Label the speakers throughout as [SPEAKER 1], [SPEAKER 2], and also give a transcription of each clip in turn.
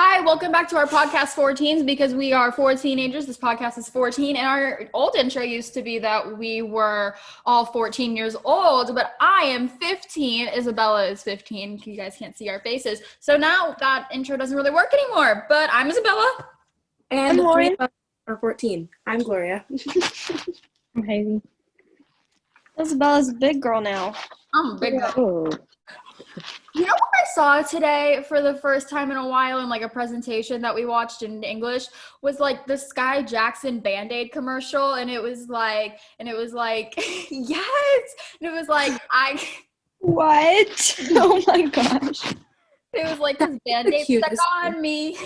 [SPEAKER 1] Hi, welcome back to our podcast, 14s, because we are four teenagers. This podcast is 14, and our old intro used to be that we were all 14 years old, but I am 15. Isabella is 15. You guys can't see our faces. So now that intro doesn't really work anymore, but I'm Isabella.
[SPEAKER 2] And the three of us are 14. I'm Gloria.
[SPEAKER 3] I'm Haley.
[SPEAKER 4] Isabella's a big girl now.
[SPEAKER 1] I'm a big girl.
[SPEAKER 3] Oh,
[SPEAKER 1] You know what I saw today for the first time in a while in like a presentation that we watched in English was like the Sky Jackson Band-Aid commercial, and it was like yes, and it was like
[SPEAKER 4] What? Oh my gosh.
[SPEAKER 1] it was like this Band-Aid stuck on me.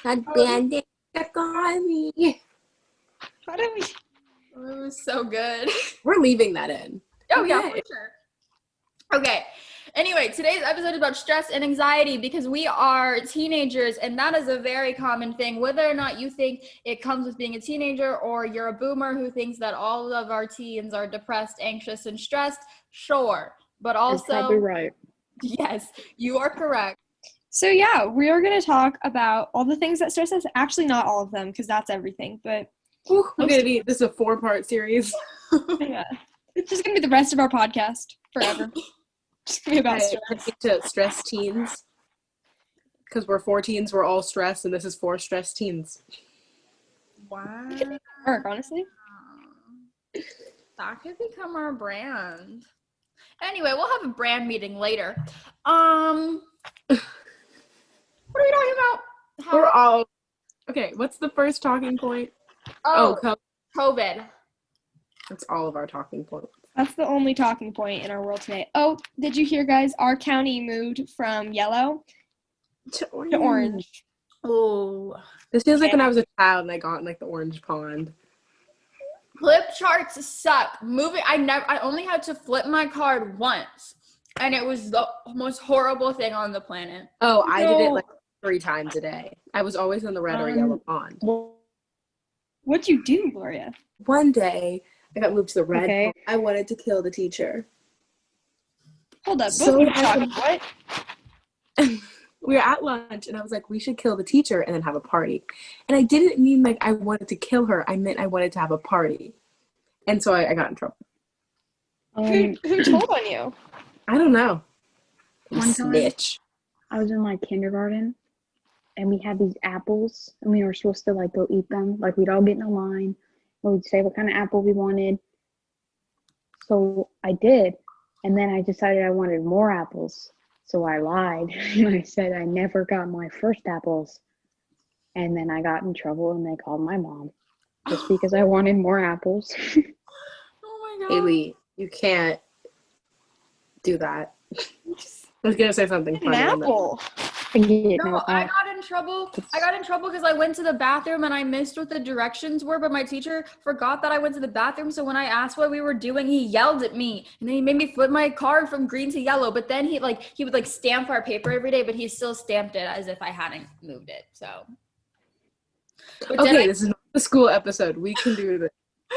[SPEAKER 2] That Band-Aid stuck on me.
[SPEAKER 4] How do we?
[SPEAKER 1] It was so good.
[SPEAKER 2] We're leaving that in.
[SPEAKER 1] Oh yeah, for sure. Okay. Anyway, today's episode is about stress and anxiety because we are teenagers, and that is a very common thing. Whether or not you think it comes with being a teenager or you're a boomer who thinks that all of our teens are depressed, anxious, and stressed, sure. But also,
[SPEAKER 3] you're probably right.
[SPEAKER 1] yes, you are correct.
[SPEAKER 4] So yeah, we are going to talk about all the things that stress us. Actually, not all of them, because that's everything. But
[SPEAKER 2] This is a 4-part series.
[SPEAKER 4] yeah, it's just going to be the rest of our podcast forever. Just going to be about stress.
[SPEAKER 2] To stress teens. Because we're 14s, we're all stressed, and this is for stress teens.
[SPEAKER 1] Wow.
[SPEAKER 4] It could make it work, honestly.
[SPEAKER 1] That could become our brand. Anyway, we'll have a brand meeting later. What are we talking about?
[SPEAKER 2] We're all... Okay, what's the first talking point?
[SPEAKER 1] COVID.
[SPEAKER 4] That's
[SPEAKER 2] all of our talking points.
[SPEAKER 4] That's the only talking point in our world today. Oh, did you hear, guys? Our county moved from yellow to orange.
[SPEAKER 1] Oh.
[SPEAKER 2] This feels like when I was a child and I got in like the orange pond.
[SPEAKER 1] Flip charts suck. I only had to flip my card once, and it was the most horrible thing on the planet.
[SPEAKER 2] Oh, I did it like 3 times a day. I was always in the red or yellow pond.
[SPEAKER 4] What'd you do, Gloria?
[SPEAKER 2] One day, I got moved to the red.
[SPEAKER 3] Okay.
[SPEAKER 2] I wanted to kill the teacher.
[SPEAKER 4] Hold up.
[SPEAKER 2] So
[SPEAKER 4] Both of you talking. What?
[SPEAKER 2] We were at lunch, and I was like, we should kill the teacher and then have a party. And I didn't mean like I wanted to kill her. I meant I wanted to have a party. And so I got in trouble.
[SPEAKER 4] Who told on you?
[SPEAKER 2] I don't know.
[SPEAKER 3] One time-
[SPEAKER 2] Snitch.
[SPEAKER 3] I was in like kindergarten, and we had these apples, and we were supposed to like go eat them. Like we'd all get in a line, and we'd say what kind of apple we wanted. So I did, and then I decided I wanted more apples. So I lied, and I said I never got my first apples. And then I got in trouble, and they called my mom just because I wanted more apples.
[SPEAKER 1] Oh my god.
[SPEAKER 2] Haley, you can't do that. I was going to say something
[SPEAKER 4] An
[SPEAKER 2] funny.
[SPEAKER 4] apple.
[SPEAKER 1] No, I got in trouble. Because I went to the bathroom and I missed what the directions were, but my teacher forgot that I went to the bathroom. So when I asked what we were doing, he yelled at me, and then he made me flip my card from green to yellow. But then he would stamp our paper every day, but he still stamped it as if I hadn't moved it. So. But
[SPEAKER 2] Okay, this is not a school episode. We can do this.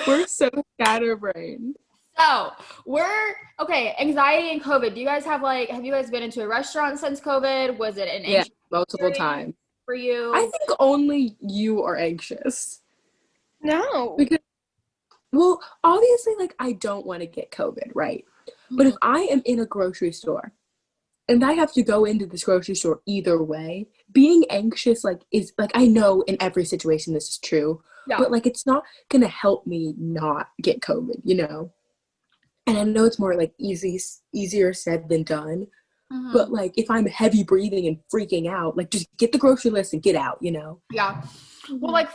[SPEAKER 2] We're so scatterbrained.
[SPEAKER 1] So anxiety and COVID. Do you guys have you guys been into a restaurant since COVID? Was it an anxious
[SPEAKER 2] multiple times
[SPEAKER 1] for you?
[SPEAKER 2] I think only you are anxious.
[SPEAKER 4] No.
[SPEAKER 2] Because, well, obviously, like, I don't want to get COVID, right? But if I am in a grocery store and I have to go into this grocery store either way, being anxious, is I know in every situation this is true, but, it's not going to help me not get COVID, you know? And I know it's more, easier said than done. Mm-hmm. But, if I'm heavy breathing and freaking out, just get the grocery list and get out, you know?
[SPEAKER 1] Yeah. Well,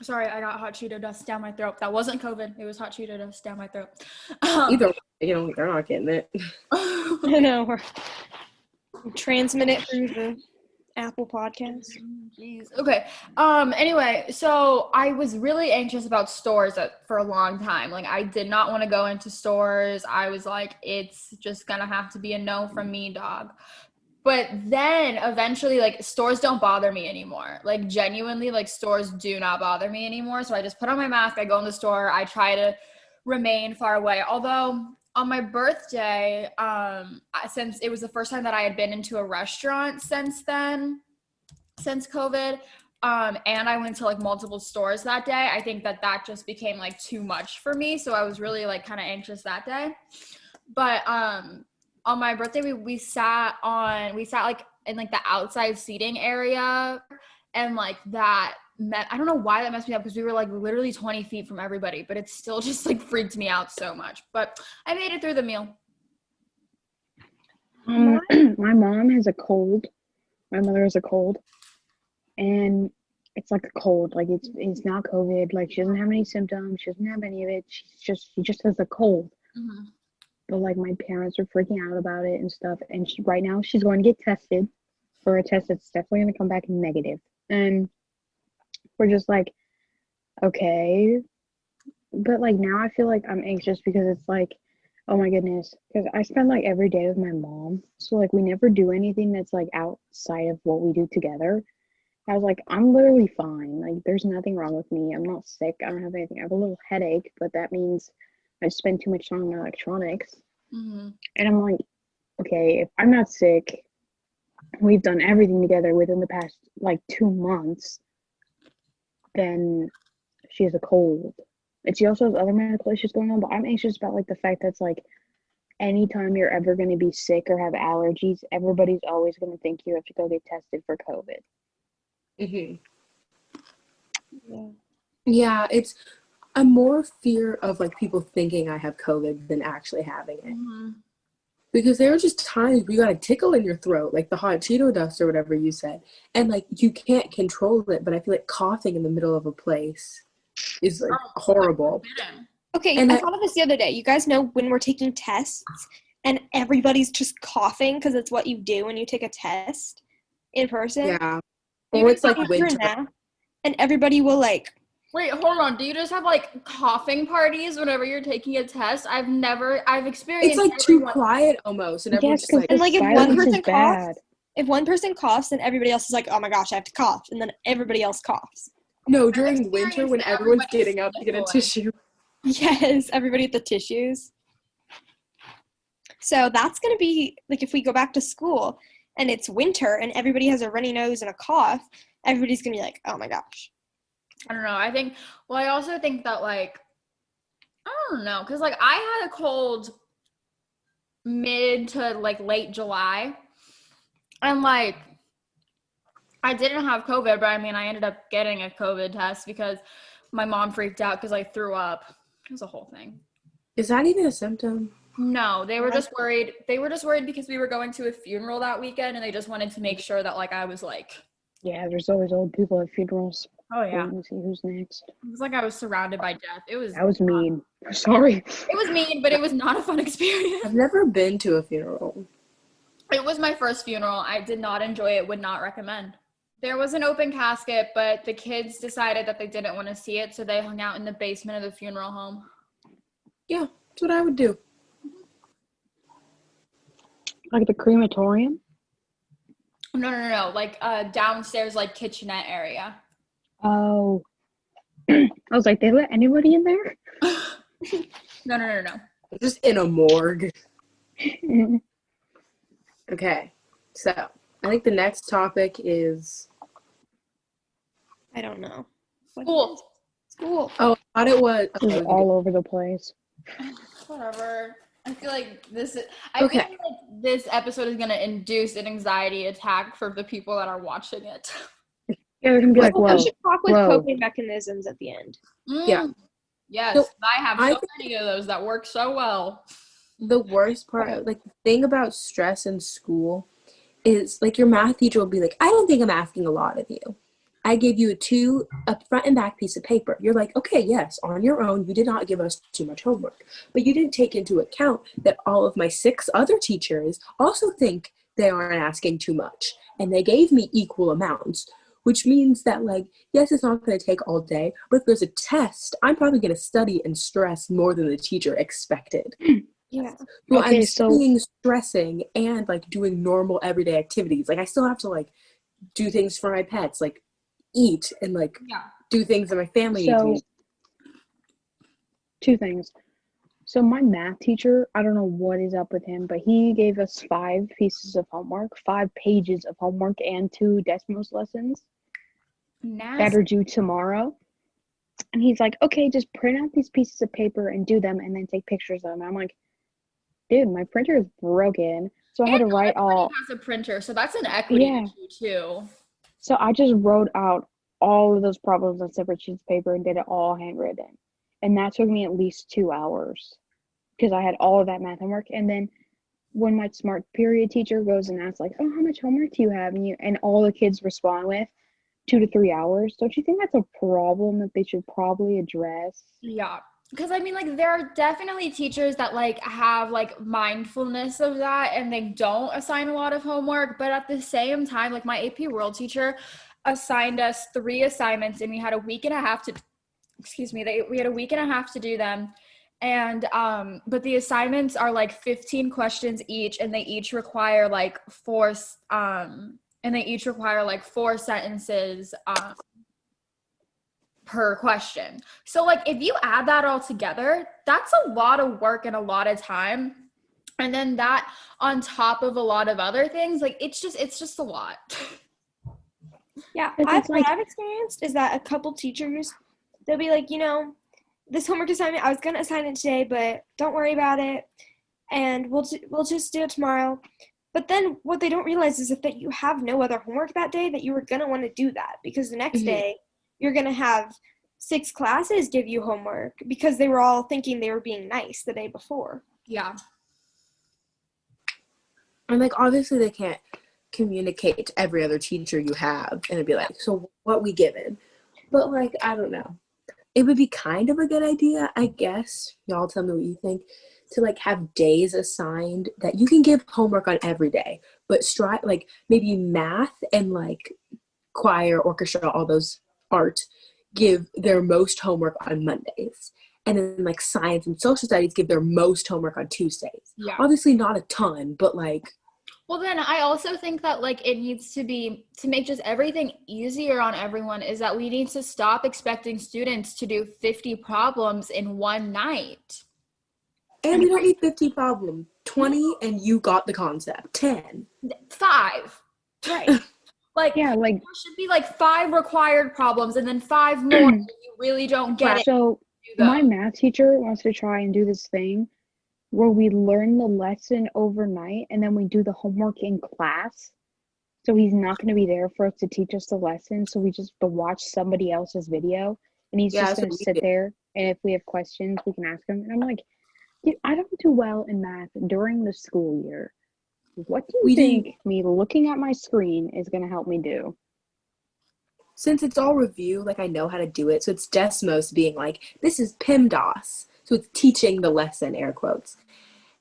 [SPEAKER 1] sorry, I got hot Cheeto dust down my throat. That wasn't COVID. It was hot Cheeto dust down my throat.
[SPEAKER 2] Either way, they're not getting it.
[SPEAKER 4] I know. We're transmit it through the Apple Podcast.
[SPEAKER 1] Jeez. Okay. Anyway, so I was really anxious about stores for a long time. I did not want to go into stores. I was like, it's just gonna have to be a no from me, dog. But then eventually, stores don't bother me anymore. Genuinely, stores do not bother me anymore. So I just put on my mask. I go in the store. I try to remain far away. Although On my birthday, since it was the first time that I had been into a restaurant since COVID, and I went to like multiple stores that day, I think that just became like too much for me. So I was really like kind of anxious that day. But on my birthday, we sat like in like the outside seating area, and like that I don't know why that messed me up, because we were like literally 20 feet from everybody, but it still just like freaked me out so much. But I made it through the meal.
[SPEAKER 3] My mom has a cold. My mother has a cold, and it's like a cold. Like it's not COVID. Like she doesn't have any symptoms. She doesn't have any of it. She just has a cold.
[SPEAKER 1] Mm-hmm.
[SPEAKER 3] But like my parents are freaking out about it and stuff. And right now she's going to get tested for a test that's definitely going to come back negative. And we're just like, okay. But like now I feel like I'm anxious because it's like, oh my goodness, because I spend like every day with my mom. So like we never do anything that's like outside of what we do together. I was like, I'm literally fine. Like there's nothing wrong with me. I'm not sick. I don't have anything. I have a little headache, but that means I spend too much time on my electronics.
[SPEAKER 1] Mm-hmm.
[SPEAKER 3] And I'm like, okay, if I'm not sick, we've done everything together within the past like 2 months, then she has a cold. And she also has other medical issues going on, but I'm anxious about like the fact that's like anytime you're ever going to be sick or have allergies, everybody's always going to think you have to go get tested for COVID.
[SPEAKER 2] Yeah, it's a more fear of like people thinking I have COVID than actually having it.
[SPEAKER 1] Mm-hmm.
[SPEAKER 2] Because there are just times where you got a tickle in your throat, like the hot Cheeto dust or whatever you said, and like you can't control it. But I feel like coughing in the middle of a place is like horrible.
[SPEAKER 4] Okay,
[SPEAKER 2] And
[SPEAKER 4] I thought of this the other day. You guys know when we're taking tests and everybody's just coughing because it's what you do when you take a test in person?
[SPEAKER 2] Yeah. Or it's like winter.
[SPEAKER 4] And everybody will like...
[SPEAKER 1] Wait, hold on. Do you just have like coughing parties whenever you're taking a test? I've experienced.
[SPEAKER 2] It's like too quiet almost, and everyone's just like.
[SPEAKER 4] And like if one person
[SPEAKER 3] coughs,
[SPEAKER 4] then everybody else is like, oh my gosh, I have to cough, and then everybody else coughs.
[SPEAKER 2] No, during winter when everyone's getting up to get a tissue.
[SPEAKER 4] Yes, everybody with the tissues. So that's gonna be like if we go back to school and it's winter and everybody has a runny nose and a cough, everybody's gonna be like, oh my gosh.
[SPEAKER 1] I don't know. I also think that like, I don't know, because like I had a cold mid to like late July, and like I didn't have COVID, but I mean I ended up getting a COVID test because my mom freaked out because I threw up. It was a whole thing.
[SPEAKER 2] Is that even a symptom?
[SPEAKER 1] No, they were just worried. They were just worried because we were going to a funeral that weekend, and they just wanted to make sure that like I was like.
[SPEAKER 3] Yeah, there's always old people at funerals.
[SPEAKER 1] Oh yeah.
[SPEAKER 3] Waiting to see who's next.
[SPEAKER 1] It was like I was surrounded by death.
[SPEAKER 3] That was mean. Sorry.
[SPEAKER 1] It was mean, but it was not a fun experience.
[SPEAKER 2] I've never been to a funeral.
[SPEAKER 1] It was my first funeral. I did not enjoy it. Would not recommend. There was an open casket, but the kids decided that they didn't want to see it, so they hung out in the basement of the funeral home.
[SPEAKER 2] Yeah, that's what I would do.
[SPEAKER 3] Like the crematorium?
[SPEAKER 1] No. Like downstairs, like kitchenette area.
[SPEAKER 3] Oh. I was like, they let anybody in there?
[SPEAKER 1] No.
[SPEAKER 2] Just in a morgue. Okay, so I think the next topic is...
[SPEAKER 4] I don't know.
[SPEAKER 1] School.
[SPEAKER 2] Oh, I thought it was...
[SPEAKER 3] It was all over the place.
[SPEAKER 1] Whatever. I feel like this episode is going to induce an anxiety attack for the people that are watching it.
[SPEAKER 3] Yeah, they're going to be like, whoa.
[SPEAKER 4] We should talk with coping mechanisms at the end.
[SPEAKER 2] Yeah.
[SPEAKER 1] Yes,
[SPEAKER 2] So,
[SPEAKER 1] I have so many of those that work so well.
[SPEAKER 2] The worst part, like the thing about stress in school is like your math teacher will be like, I don't think I'm asking a lot of you. I gave you a front and back piece of paper. You're like, okay, yes, on your own, you did not give us too much homework. But you didn't take into account that all of my 6 other teachers also think they aren't asking too much. And they gave me equal amounts, which means that, like, yes, it's not going to take all day, but if there's a test, I'm probably going to study and stress more than the teacher expected.
[SPEAKER 4] Yeah.
[SPEAKER 2] So I'm studying, stressing, and, like, doing normal everyday activities. Like, I still have to, like, do things for my pets, like, eat and, like, do things that my family needs.
[SPEAKER 3] 2 things. So my math teacher, I don't know what is up with him, but he gave us 5 pieces of homework, 5 pages of homework, and 2 Desmos lessons that are due tomorrow. And he's like, okay, just print out these pieces of paper and do them and then take pictures of them. I'm like, dude, my printer is broken. So I had to write all.
[SPEAKER 1] Has a printer, so that's an equity
[SPEAKER 3] Yeah.
[SPEAKER 1] issue too.
[SPEAKER 3] So I just wrote out all of those problems on separate sheets of paper and did it all handwritten. And that took me at least 2 hours because I had all of that math homework. And then when my smart period teacher goes and asks like, oh, how much homework do you have? And all the kids respond with 2 to 3 hours. Don't you think that's a problem that they should probably address?
[SPEAKER 1] Yeah. Because I mean, like, there are definitely teachers that like have like mindfulness of that and they don't assign a lot of homework. But at the same time, like my AP World teacher assigned us 3 assignments and we had a week and a half to, we had a week and a half to do them. And, but the assignments are like 15 questions each and they each require like 4 sentences, per question. So like if you add that all together, that's a lot of work and a lot of time. And then that on top of a lot of other things, like it's just a lot.
[SPEAKER 4] Yeah,
[SPEAKER 3] It's
[SPEAKER 4] what I've experienced is that a couple teachers, they'll be like, this homework assignment, I was going to assign it today, but don't worry about it. And we'll just do it tomorrow. But then what they don't realize is that you have no other homework that day, that you were going to want to do that because the next day you're going to have 6 classes give you homework because they were all thinking they were being nice the day before.
[SPEAKER 1] Yeah.
[SPEAKER 2] And like obviously they can't communicate to every other teacher you have and it'd be like, so what we given? But like, I don't know. It would be kind of a good idea, I guess. Y'all tell me what you think. To like have days assigned that you can give homework on every day, but like maybe math and like choir, orchestra, all those art give their most homework on Mondays. And then like science and social studies give their most homework on Tuesdays.
[SPEAKER 1] Yeah.
[SPEAKER 2] Obviously not a ton, but like.
[SPEAKER 1] Well, then I also think that like it needs to be, to make just everything easier on everyone, is that we need to stop expecting students to do 50 problems in one night.
[SPEAKER 2] And you don't need 50 problems. 20 and you got the concept. 10.
[SPEAKER 1] 5. Right. Like,
[SPEAKER 3] Yeah, like
[SPEAKER 1] there should be like 5 required problems and then 5 more if you really don't get it.
[SPEAKER 3] so my math teacher wants to try and do this thing where we learn the lesson overnight and then we do the homework in class. So he's not going to be there for us to teach us the lesson. So we just have to watch somebody else's video and he's just going to sit there. And if we have questions, we can ask him. And I'm like, dude, I don't do well in math during the school year. What do you think me looking at my screen is going to help me do?
[SPEAKER 2] Since it's all review, like I know how to do it. So it's Desmos being like, this is PIMDAS. So it's teaching the lesson, air quotes.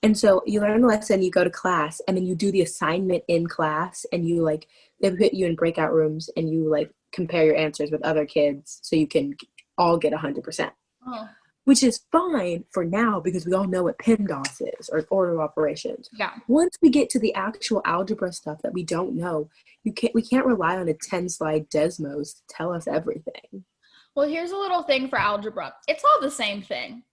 [SPEAKER 2] And so you learn the lesson, you go to class, and then you do the assignment in class, and you like, they put you in breakout rooms, and you like compare your answers with other kids so you can all get 100%.
[SPEAKER 1] Oh.
[SPEAKER 2] Which is fine for now because we all know what PIMDAS is, or order of operations.
[SPEAKER 1] Yeah.
[SPEAKER 2] Once we get to the actual algebra stuff that we don't know, we can't rely on a 10-slide Desmos to tell us everything.
[SPEAKER 1] Well, here's a little thing for algebra. It's all the same thing.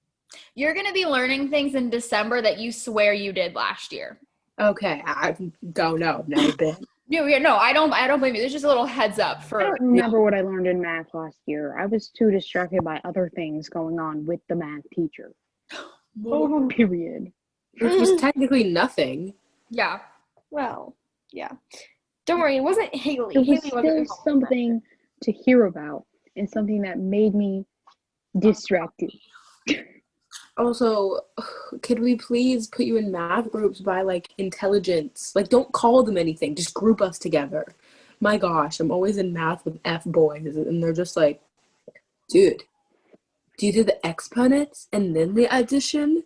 [SPEAKER 1] You're going to be learning things in December that you swear you did last year.
[SPEAKER 2] Okay, I don't know. Never been.
[SPEAKER 1] No, I don't blame you. There's just a little heads up for.
[SPEAKER 3] I don't remember what I learned in math last year. I was too distracted by other things going on with the math teacher. Period.
[SPEAKER 2] Which was technically nothing.
[SPEAKER 1] Yeah.
[SPEAKER 4] Well, yeah. Don't worry, it wasn't Haley.
[SPEAKER 3] It was
[SPEAKER 4] Haley wasn't
[SPEAKER 3] still something to hear about and something that made me distracted.
[SPEAKER 2] Also, could we please put you in math groups by like intelligence? Like, don't call them anything. Just group us together. My gosh, I'm always in math with F boys, and they're just like, dude, do you do the exponents and then the addition?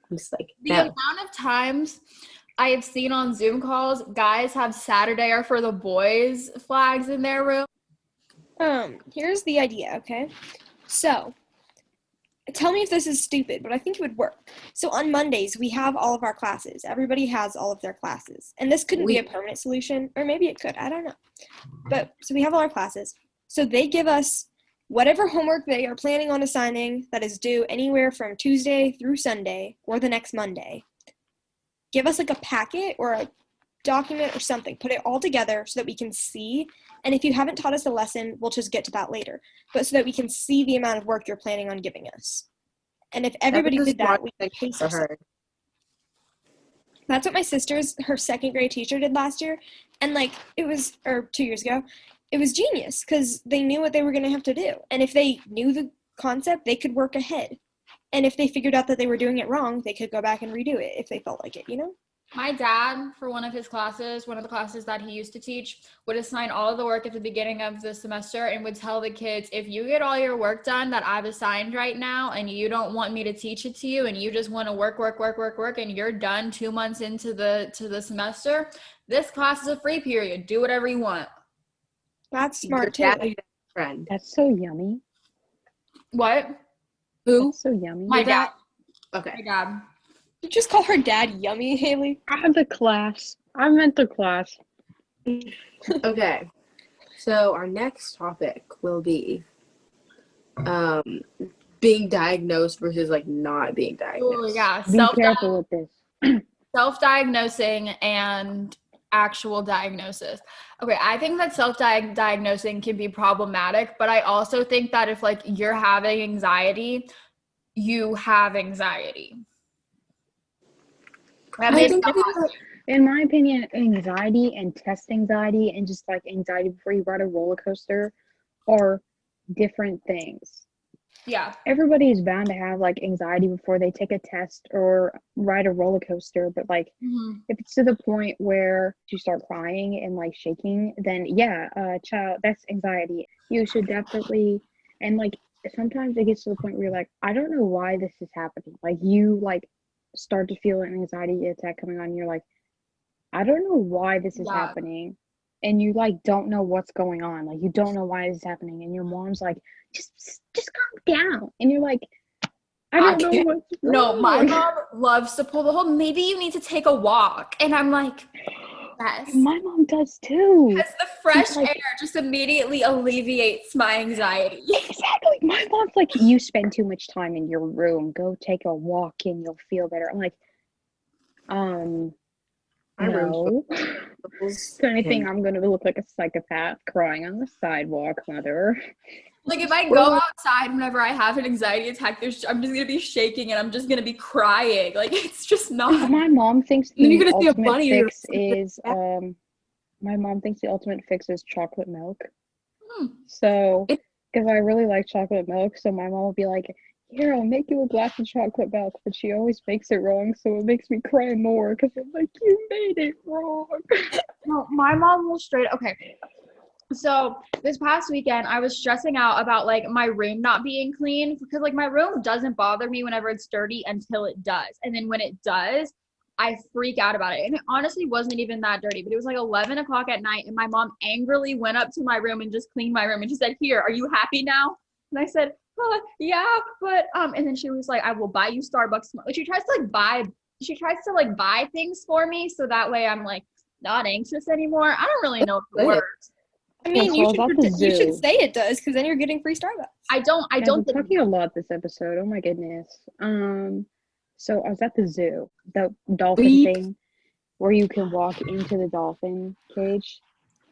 [SPEAKER 2] I'm just like,
[SPEAKER 1] The amount of times I have seen on Zoom calls, guys have Saturday are for the boys flags in their room.
[SPEAKER 4] Here's the idea, okay? So, tell me if this is stupid, but I think it would work. So on Mondays, we have all of our classes. Everybody has all of their classes. And this couldn't be a permanent solution, or maybe it could. I don't know. But so we have all our classes. So they give us whatever homework they are planning on assigning that is due anywhere from Tuesday through Sunday or the next Monday, give us like a packet or a document or something. Put it all together so that we can see. And if you haven't taught us a lesson, we'll just get to that later. But so that we can see the amount of work you're planning on giving us. And if everybody did that, we could pace ourselves. That's what my sister's, her second grade teacher did last year. And like, it was, or 2 years ago, it was genius because they knew what they were going to have to do. And if they knew the concept, they could work ahead. And if they figured out that they were doing it wrong, they could go back and redo it if they felt like it, you know?
[SPEAKER 1] My dad, for one of his classes, one of the classes that he used to teach, would assign all of the work at the beginning of the semester and would tell the kids, if you get all your work done that I've assigned right now and you don't want me to teach it to you and you just want to work and you're done 2 months into the semester, this class is a free period. Do whatever you want.
[SPEAKER 4] That's smart too.
[SPEAKER 2] Friend.
[SPEAKER 3] That's so yummy.
[SPEAKER 1] What?
[SPEAKER 2] Who?
[SPEAKER 3] That's so yummy.
[SPEAKER 1] My dad.
[SPEAKER 2] Okay.
[SPEAKER 1] My dad.
[SPEAKER 4] You just call her dad yummy, Haley?
[SPEAKER 3] I meant the class.
[SPEAKER 2] Okay. So our next topic will be being diagnosed versus like not being diagnosed.
[SPEAKER 1] Oh yeah.
[SPEAKER 3] Be careful with this.
[SPEAKER 1] Self-diagnosing and actual diagnosis. Okay, I think that self-diagnosing can be problematic, but I also think that if like you're having anxiety, you have anxiety.
[SPEAKER 3] In my opinion, anxiety and test anxiety and just like anxiety before you ride a roller coaster are different things.
[SPEAKER 1] Yeah.
[SPEAKER 3] Everybody is bound to have like anxiety before they take a test or ride a roller coaster, but like if it's to the point where you start crying and like shaking, then yeah, child, that's anxiety. You should definitely, and like sometimes it gets to the point where you're like, I don't know why this is happening. Like you like start to feel an anxiety attack coming on, you're like, I don't know why this is happening. And you like don't know what's going on. Like you don't know why this is happening. And your mom's like, just calm down. And you're like, I don't know what's wrong.
[SPEAKER 1] No, my mom loves to pull the whole, maybe you need to take a walk. And I'm like, yes.
[SPEAKER 3] My mom does too.
[SPEAKER 1] Because the fresh air just immediately alleviates my anxiety.
[SPEAKER 3] Exactly. My mom's like, you spend too much time in your room. Go take a walk and you'll feel better. I'm like, no. If anything, I'm going to look like a psychopath crying on the sidewalk, mother.
[SPEAKER 1] Like if I go outside whenever I have an anxiety attack, I'm just going to be shaking and I'm just going to be crying. Like it's just not.
[SPEAKER 3] My mom thinks
[SPEAKER 2] the
[SPEAKER 3] ultimate fix is, my mom thinks the ultimate fix is chocolate milk. So, because I really like chocolate milk, so my mom will be like, here, I'll make you a glass of chocolate milk, but she always makes it wrong, so it makes me cry more, because I'm like, you made it wrong.
[SPEAKER 1] No, my mom will okay. So this past weekend, I was stressing out about like my room not being clean, because like my room doesn't bother me whenever it's dirty until it does. And then when it does, I freak out about it. And it honestly wasn't even that dirty, but it was like 11 o'clock at night, and my mom angrily went up to my room and just cleaned my room. And she said, here, are you happy now? And I said, yeah, but and then she was like, I will buy you Starbucks. She tries to buy things for me so that way I'm like not anxious anymore. I don't really know if it works.
[SPEAKER 4] I mean, you should say it does, because then you're getting free Starbucks.
[SPEAKER 1] I don't
[SPEAKER 3] We're talking a lot this episode. Oh my goodness. So I was at the zoo, the dolphin thing, where you can walk into the dolphin cage.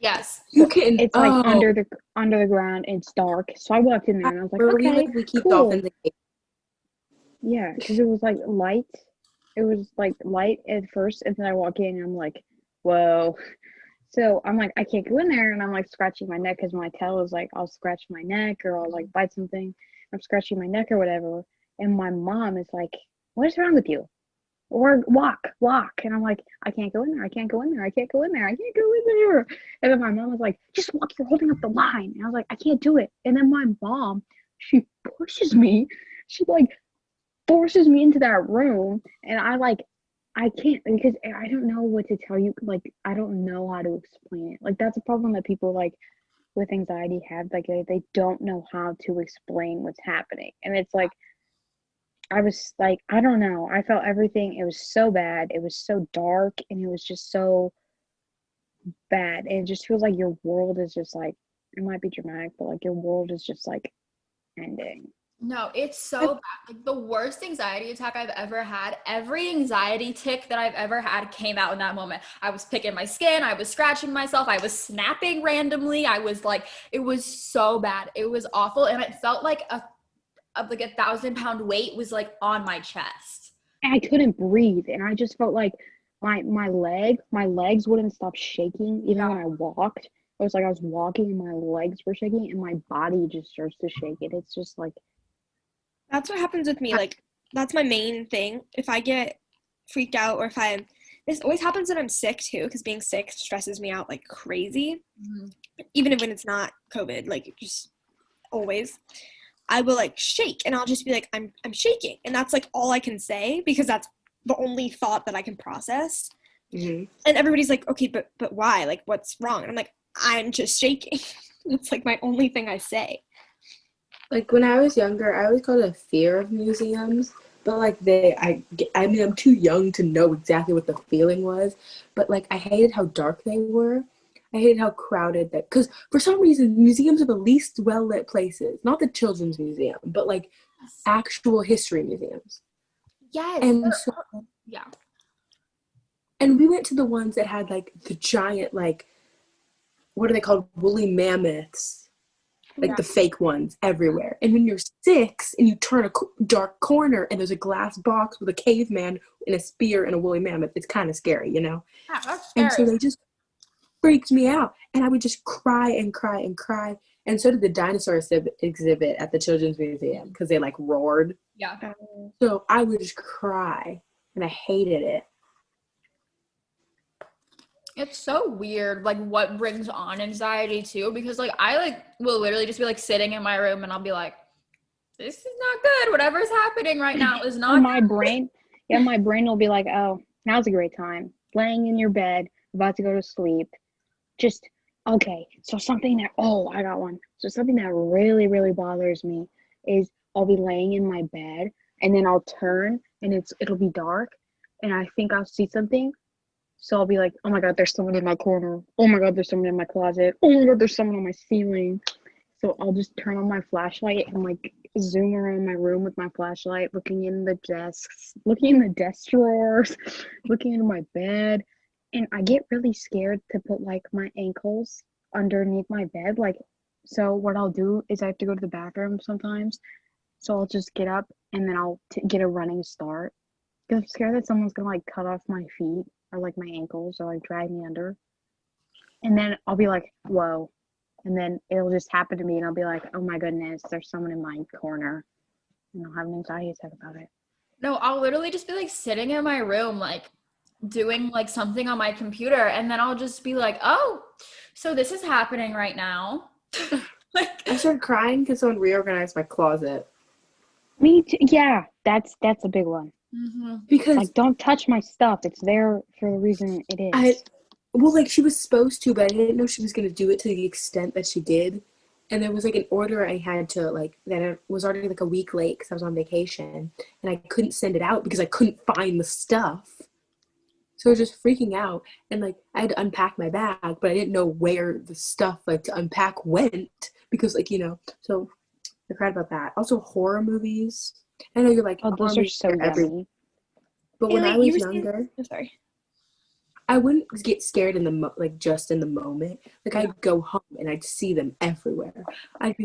[SPEAKER 1] Yes.
[SPEAKER 2] You can.
[SPEAKER 3] It's like under the ground. It's dark. So I walked in there and I was like, okay,
[SPEAKER 2] we keep
[SPEAKER 3] cool.
[SPEAKER 2] dolphins in cages.
[SPEAKER 3] Yeah, because it was like light. It was like light at first, and then I walk in and I'm like, whoa. So I'm like, I can't go in there, and I'm like scratching my neck because my tail is like, I'll scratch my neck or I'll like bite something. I'm scratching my neck or whatever, and my mom is like, what is wrong with you? Or walk. And I'm like, I can't go in there. I can't go in there. And then my mom was like, just walk. You're holding up the line. And I was like, I can't do it. And then my mom, she pushes me. She like forces me into that room. And I can't, because I don't know what to tell you. Like, I don't know how to explain it. Like, that's a problem that people like with anxiety have. Like, they don't know how to explain what's happening. And it's like, I was like, I don't know. I felt everything. It was so bad. It was so dark, and it was just so bad. And it just feels like your world is just like, it might be dramatic, but like your world is just like ending.
[SPEAKER 1] No, it's so bad. Like the worst anxiety attack I've ever had. Every anxiety tick that I've ever had came out in that moment. I was picking my skin, I was scratching myself, I was snapping randomly. I was like, it was so bad. It was awful. And it felt like a 1,000-pound weight was like on my chest.
[SPEAKER 3] And I couldn't breathe, and I just felt like my legs wouldn't stop shaking even when I walked. It was like I was walking and my legs were shaking and my body just starts to shake. It's just like,
[SPEAKER 4] That's what happens with me. Like, that's my main thing. If I get freaked out or this always happens when I'm sick too, because being sick stresses me out like crazy. Even when it's not COVID, like just always. I will like shake and I'll just be like, I'm shaking. And that's like all I can say because that's the only thought that I can process. And everybody's like, okay, but why? Like, what's wrong? And I'm like, I'm just shaking. That's like my only thing I say.
[SPEAKER 2] Like when I was younger, I always called it a fear of museums. But like I mean, I'm too young to know exactly what the feeling was. But like I hated how dark they were. I hated how crowded that, because for some reason museums are the least well lit places. Not the children's museum, but like actual history museums.
[SPEAKER 1] Yes.
[SPEAKER 2] And so,
[SPEAKER 1] yeah.
[SPEAKER 2] And we went to the ones that had like the giant, like, what are they called? Woolly mammoths. Like the fake ones everywhere. And when you're 6 and you turn a dark corner and there's a glass box with a caveman and a spear and a woolly mammoth, it's kind of scary, you know?
[SPEAKER 1] Yeah, that's scary.
[SPEAKER 2] And so they just freaked me out. And I would just cry and cry and cry. And so did the dinosaur exhibit at the Children's Museum because they like roared.
[SPEAKER 1] Yeah.
[SPEAKER 2] So I would just cry and I hated it.
[SPEAKER 1] It's so weird, like what brings on anxiety too, because like I like will literally just be like sitting in my room and I'll be like, this is not good. Whatever's happening right now is not
[SPEAKER 3] my
[SPEAKER 1] good.
[SPEAKER 3] brain will be like, oh, now's a great time. Laying in your bed, about to go to sleep. Just, okay, so I got one. So something that really, really bothers me is I'll be laying in my bed and then I'll turn and it'll be dark and I think I'll see something. So I'll be like, oh my God, there's someone in my corner. Oh my God, there's someone in my closet. Oh my God, there's someone on my ceiling. So I'll just turn on my flashlight and like zoom around my room with my flashlight, looking in the desks, looking in the desk drawers, looking into my bed. And I get really scared to put like my ankles underneath my bed. Like, so what I'll do is I have to go to the bathroom sometimes. So I'll just get up and then I'll get a running start. Because I'm scared that someone's gonna like cut off my feet or like my ankles or like drag me under. And then I'll be like, whoa. And then it'll just happen to me and I'll be like, oh my goodness, there's someone in my corner. And I'll have an anxiety attack about it.
[SPEAKER 1] No, I'll literally just be like sitting in my room, like doing like something on my computer. And then I'll just be like, oh, so this is happening right now. Like
[SPEAKER 2] I started crying because someone reorganized my closet.
[SPEAKER 3] Me too. Yeah, that's a big one.
[SPEAKER 2] Because
[SPEAKER 3] like, don't touch my stuff. It's there for the reason it is.
[SPEAKER 2] Well, like she was supposed to, but I didn't know she was going to do it to the extent that she did. And there was like an order I had to like, that it was already like a week late because I was on vacation and I couldn't send it out because I couldn't find the stuff. So I was just freaking out and like I had to unpack my bag, but I didn't know where the stuff like to unpack went because like, you know, so I cried about that. Also horror movies. I know you're like,
[SPEAKER 3] oh, those are so yummy.
[SPEAKER 2] But when I was younger,
[SPEAKER 4] sorry,
[SPEAKER 2] I wouldn't get scared in the just in the moment. Like I'd go home and I'd see them everywhere. I'd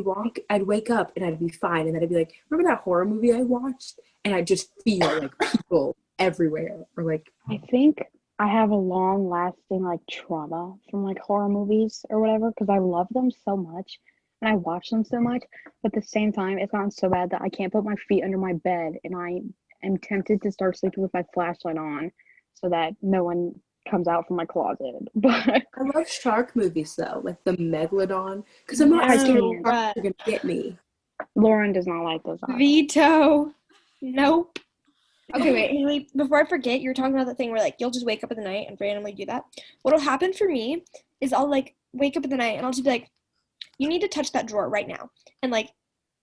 [SPEAKER 2] wake up and I'd be fine, and then I'd be like, remember that horror movie I watched? And I'd just feel like people everywhere, or like.
[SPEAKER 3] I think I have a long lasting like trauma from like horror movies or whatever because I love them so much and I watch them so much. But at the same time, it's gotten so bad that I can't put my feet under my bed, and I am tempted to start sleeping with my flashlight on so that no one comes out from my closet. But
[SPEAKER 2] I love shark movies though, like the Megalodon, because I'm not scared sharks are gonna get me.
[SPEAKER 3] Lauren does not like those.
[SPEAKER 4] Veto. Nope. Okay, wait, Haley, before I forget, you were talking about that thing where like you'll just wake up in the night and randomly do that. What'll happen for me is I'll like wake up in the night and I'll just be like, you need to touch that drawer right now. And like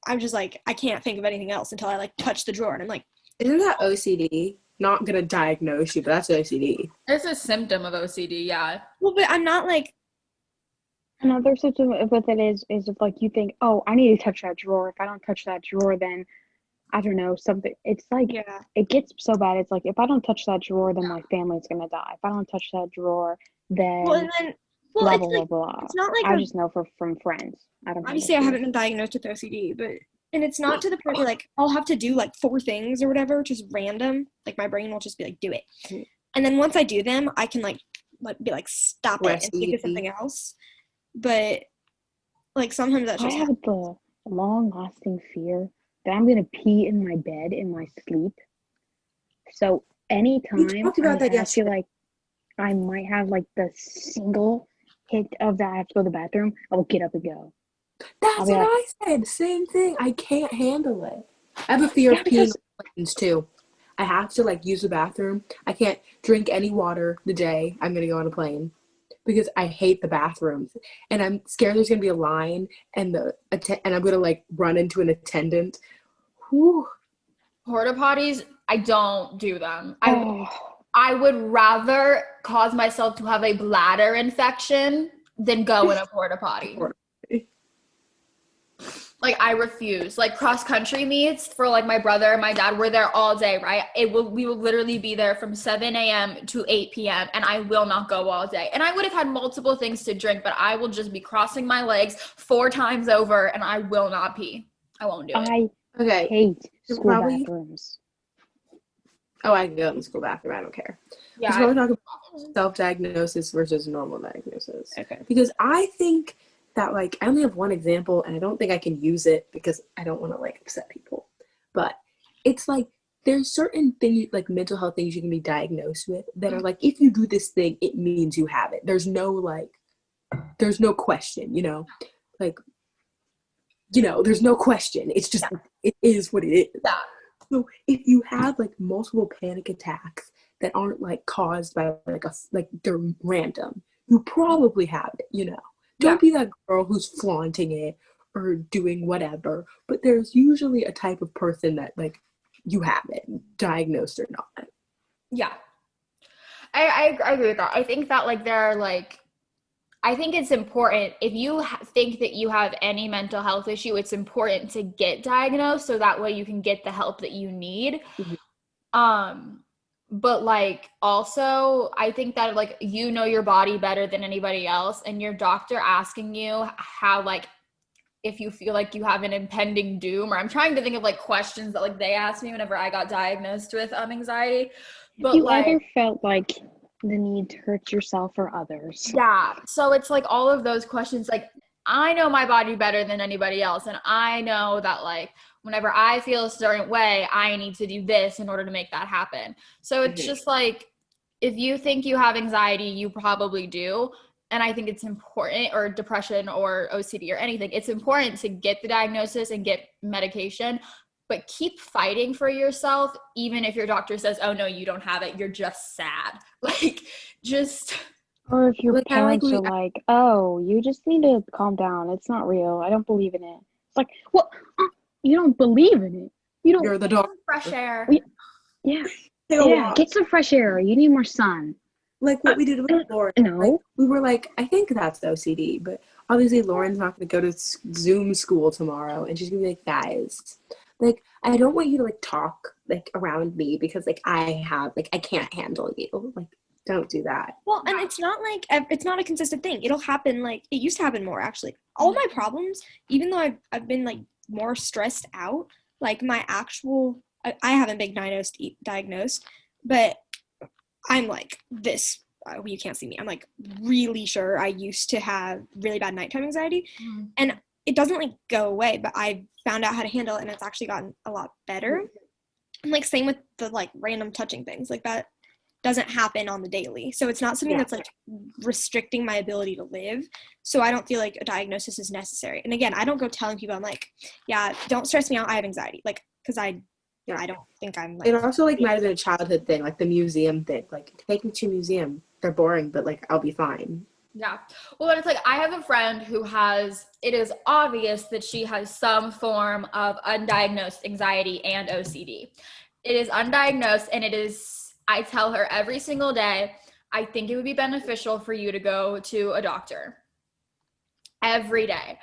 [SPEAKER 4] I'm just like, I can't think of anything else until I like touch the drawer, and I'm like,
[SPEAKER 2] isn't that OCD? Not gonna diagnose you, but that's OCD.
[SPEAKER 1] it's a symptom of OCD, yeah.
[SPEAKER 4] well, but I'm not like,
[SPEAKER 3] Another situation with it is if like you think, oh, I need to touch that drawer. If I don't touch that drawer, then I don't know, something. It's like
[SPEAKER 4] Yeah.
[SPEAKER 3] it gets so bad. It's like if I don't touch that drawer, then my family's gonna die. If I don't touch that drawer, then
[SPEAKER 4] Well, and then, well,
[SPEAKER 3] blah
[SPEAKER 4] it's
[SPEAKER 3] blah
[SPEAKER 4] like
[SPEAKER 3] blah blah.
[SPEAKER 4] it's not like
[SPEAKER 3] I
[SPEAKER 4] a
[SPEAKER 3] just know from friends. I don't have
[SPEAKER 4] obviously I
[SPEAKER 3] issues.
[SPEAKER 4] haven't been diagnosed with OCD, but and it's not to the point where like I'll have to do like 4 things or whatever, just random. Like my brain will just be like, do it. And then once I do them, I can like be like, stop it and think of something else. But like sometimes that's
[SPEAKER 3] I
[SPEAKER 4] just
[SPEAKER 3] have the long lasting fear that I'm gonna pee in my bed in my sleep. So anytime
[SPEAKER 2] talked about that
[SPEAKER 3] I feel like I might have like the single hit of that I have to go to the bathroom, I will get up and go.
[SPEAKER 2] That's
[SPEAKER 3] I'll be
[SPEAKER 2] what
[SPEAKER 3] like,
[SPEAKER 2] I said. Same thing. I can't handle it. I have a fear of peeing on planes too. I have to like use the bathroom. I can't drink any water the day I'm gonna go on a plane because I hate the bathrooms and I'm scared there's gonna be a line and and I'm gonna like run into an attendant. Whew.
[SPEAKER 1] Porta potties, I don't do them.
[SPEAKER 3] oh,
[SPEAKER 1] I would rather cause myself to have a bladder infection than go in a porta potty. Like, I refuse. Like, cross country meets for like my brother and my dad, we're there all day, right? We will literally be there from 7 a.m. to 8 p.m. and I will not go all day. And I would have had multiple things to drink, but I will just be crossing my legs 4 times over and I will not pee. I won't do it.
[SPEAKER 3] I hate school bathrooms.
[SPEAKER 2] Oh, I can go in the school bathroom. I don't care.
[SPEAKER 1] Yeah.
[SPEAKER 2] We're talking about self-diagnosis versus normal diagnosis.
[SPEAKER 1] Okay.
[SPEAKER 2] Because I think that like I only have one example and I don't think I can use it because I don't want to like upset people. But it's like there's certain things like mental health things you can be diagnosed with that are like if you do this thing, it means you have it. There's no question, like there's no question. It's just it is what it is.
[SPEAKER 1] Yeah.
[SPEAKER 2] So if you have like multiple panic attacks that aren't like caused by like they're random, you probably have it, Don't be that girl who's flaunting it or doing whatever, but there's usually a type of person that like you have it, diagnosed or not.
[SPEAKER 1] Yeah. I agree with that. I think that like there are like I think it's important if you think that you have any mental health issue, it's important to get diagnosed so that way you can get the help that you need. Mm-hmm. But like also I think that like your body better than anybody else and your doctor asking you how like if you feel like you have an impending doom, or I'm trying to think of like questions that like they asked me whenever I got diagnosed with anxiety. But
[SPEAKER 3] you ever felt like the need to hurt yourself or others?
[SPEAKER 1] Yeah. So it's like all of those questions, like I know my body better than anybody else. And I know that like whenever I feel a certain way, I need to do this in order to make that happen. So it's just like, if you think you have anxiety, you probably do. And I think it's important, or depression or OCD or anything, it's important to get the diagnosis and get medication, but keep fighting for yourself. Even if your doctor says, oh no, you don't have it, you're just sad. Like just.
[SPEAKER 3] Or if your parents are like, oh, you just need to calm down. It's not real. I don't believe in it. It's like, well, you don't believe in it.
[SPEAKER 2] You're the doctor.
[SPEAKER 1] Fresh air.
[SPEAKER 3] Yeah. Yeah, get some fresh air. You need more sun.
[SPEAKER 2] Like what we did with Lauren.
[SPEAKER 3] No.
[SPEAKER 2] Like, we were like, I think that's OCD, but obviously Lauren's not going to go to Zoom school tomorrow, and she's going to be like, guys, like, I don't want you to, like, talk, like, around me because, like, I can't handle you. Like, don't do that.
[SPEAKER 4] Well, and it's not like, it's not a consistent thing. It'll happen, like, it used to happen more, actually. All my problems, even though I've been, like, more stressed out, like, my actual, I haven't been diagnosed, but I'm, like, this. You can't see me. I'm, like, really sure I used to have really bad nighttime anxiety. Mm-hmm. And it doesn't, like, go away, but I found out how to handle it, and it's actually gotten a lot better. And, like, same with the, like, random touching things. Like, that doesn't happen on the daily. So it's not something that's, like, restricting my ability to live. So I don't feel like a diagnosis is necessary. And, again, I don't go telling people, I'm like, yeah, don't stress me out, I have anxiety. Like, because I don't think I'm, like...
[SPEAKER 2] It also, like, might have been a childhood thing, like the museum thing. Like, take me to a museum. They're boring, but, like, I'll be fine.
[SPEAKER 1] Yeah. Well, it's like I have a friend who it is obvious that she has some form of undiagnosed anxiety and OCD. It is undiagnosed, and I tell her every single day, I think it would be beneficial for you to go to a doctor. every day.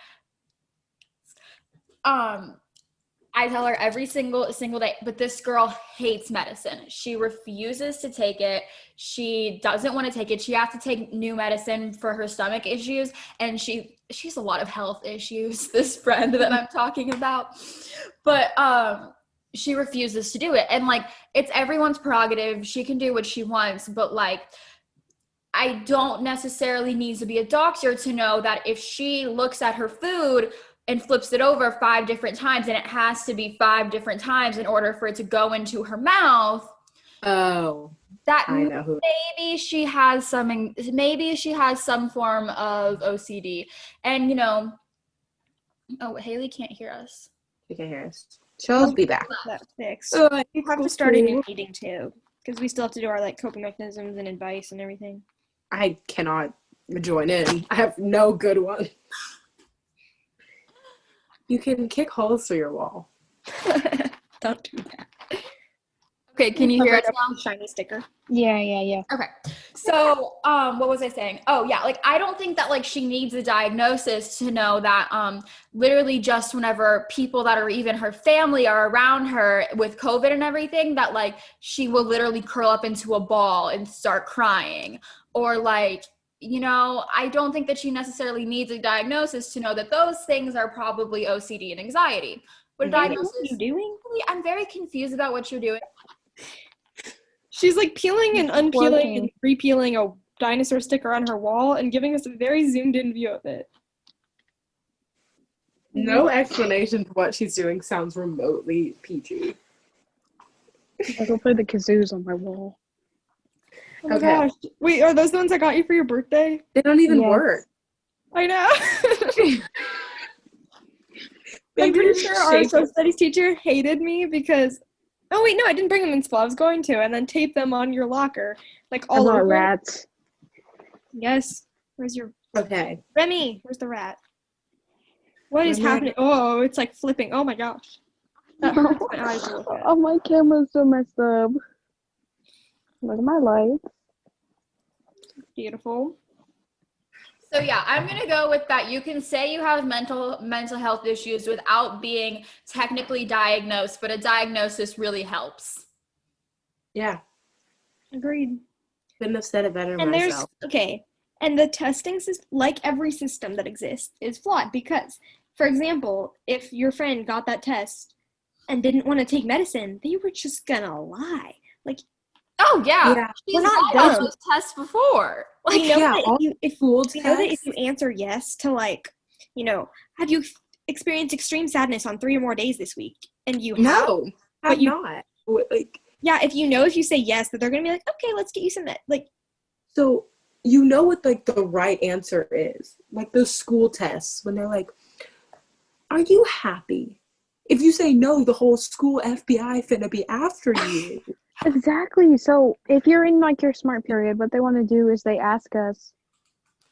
[SPEAKER 1] I tell her every single day, but this girl hates medicine. She refuses to take it. She doesn't want to take it. She has to take new medicine for her stomach issues, and she has a lot of health issues, this friend that I'm talking about. But she refuses to do it. And like, it's everyone's prerogative. She can do what she wants, but like, I don't necessarily need to be a doctor to know that if she looks at her food and flips it over 5 different times, and it has to be 5 different times in order for it to go into her mouth.
[SPEAKER 2] Oh,
[SPEAKER 1] that
[SPEAKER 2] I know who.
[SPEAKER 1] maybe she has some form of OCD. And, you know, oh, Haley can't hear us.
[SPEAKER 2] She can hear us. She'll be back.
[SPEAKER 4] That fixed.
[SPEAKER 2] Oh,
[SPEAKER 4] We have to start a new meeting too, because we still have to do our like coping mechanisms and advice and everything.
[SPEAKER 2] I cannot join in. I have no good one. You can kick holes through your wall.
[SPEAKER 4] Don't do that.
[SPEAKER 1] Okay, can you hear us
[SPEAKER 4] Cover it up
[SPEAKER 1] now?
[SPEAKER 4] with a shiny sticker.
[SPEAKER 3] Yeah.
[SPEAKER 1] Okay. So, what was I saying? Oh, yeah. Like, I don't think that like she needs a diagnosis to know that, literally just whenever people that are even her family are around her with COVID and everything, that like she will literally curl up into a ball and start crying, or like, you know, I don't think that she necessarily needs a diagnosis to know that those things are probably OCD and anxiety. But a diagnosis,
[SPEAKER 4] What are you doing?
[SPEAKER 1] I'm very confused about what you're doing.
[SPEAKER 4] She's like peeling and unpeeling
[SPEAKER 3] Working.
[SPEAKER 4] and repeeling a dinosaur sticker on her wall and giving us a very zoomed in view of it.
[SPEAKER 2] No explanation for what she's doing sounds remotely PG.
[SPEAKER 3] I go play the kazoos on my wall.
[SPEAKER 4] Oh my
[SPEAKER 2] Okay.
[SPEAKER 4] gosh. Wait, are those the ones I got you for your birthday?
[SPEAKER 2] They don't even
[SPEAKER 3] Yes.
[SPEAKER 2] work.
[SPEAKER 4] I know. I'm pretty sure our social studies teacher hated me because, oh wait, no, I didn't bring them in school. I was going to, and then tape them on your locker, like
[SPEAKER 3] I
[SPEAKER 4] all
[SPEAKER 3] brought
[SPEAKER 4] over.
[SPEAKER 3] rats.
[SPEAKER 4] Yes. Where's your
[SPEAKER 2] Okay.
[SPEAKER 4] Remy? Where's the rat? What is
[SPEAKER 2] Remy.
[SPEAKER 4] happening? Oh, it's like flipping. Oh my gosh. That hurts my eyes to look at.
[SPEAKER 3] Oh, my camera's so messed up. Look at my lights.
[SPEAKER 4] Beautiful.
[SPEAKER 1] So yeah, I'm gonna go with that. You can say you have mental health issues without being technically diagnosed, but a diagnosis really helps.
[SPEAKER 2] Yeah.
[SPEAKER 4] Agreed.
[SPEAKER 2] Couldn't have said it better
[SPEAKER 4] And there's
[SPEAKER 2] myself.
[SPEAKER 4] okay, and the testing system, like every system that exists, is flawed because, for example, if your friend got that test and didn't want to take medicine, they were just gonna lie. Like,
[SPEAKER 1] Oh yeah,
[SPEAKER 2] Yeah.
[SPEAKER 1] she's
[SPEAKER 4] We're not
[SPEAKER 1] lied on
[SPEAKER 4] dumb.
[SPEAKER 1] those tests before. Like,
[SPEAKER 4] we know
[SPEAKER 2] yeah,
[SPEAKER 4] that
[SPEAKER 2] all
[SPEAKER 4] if
[SPEAKER 2] School
[SPEAKER 4] we know that if
[SPEAKER 2] tests.
[SPEAKER 4] you answer yes to like, you know, have you experienced extreme sadness on 3 or more days this week? And you have,
[SPEAKER 2] No,
[SPEAKER 4] but
[SPEAKER 2] have
[SPEAKER 4] you-
[SPEAKER 2] not. Like,
[SPEAKER 4] yeah, if you say yes, that they're gonna be like, okay, let's get you some like.
[SPEAKER 2] so you know what like the right answer is. Like those school tests when they're like, "Are you happy?" If you say no, the whole school FBI finna be after you.
[SPEAKER 3] Exactly. So if you're in like your smart period, what they want to do is they ask us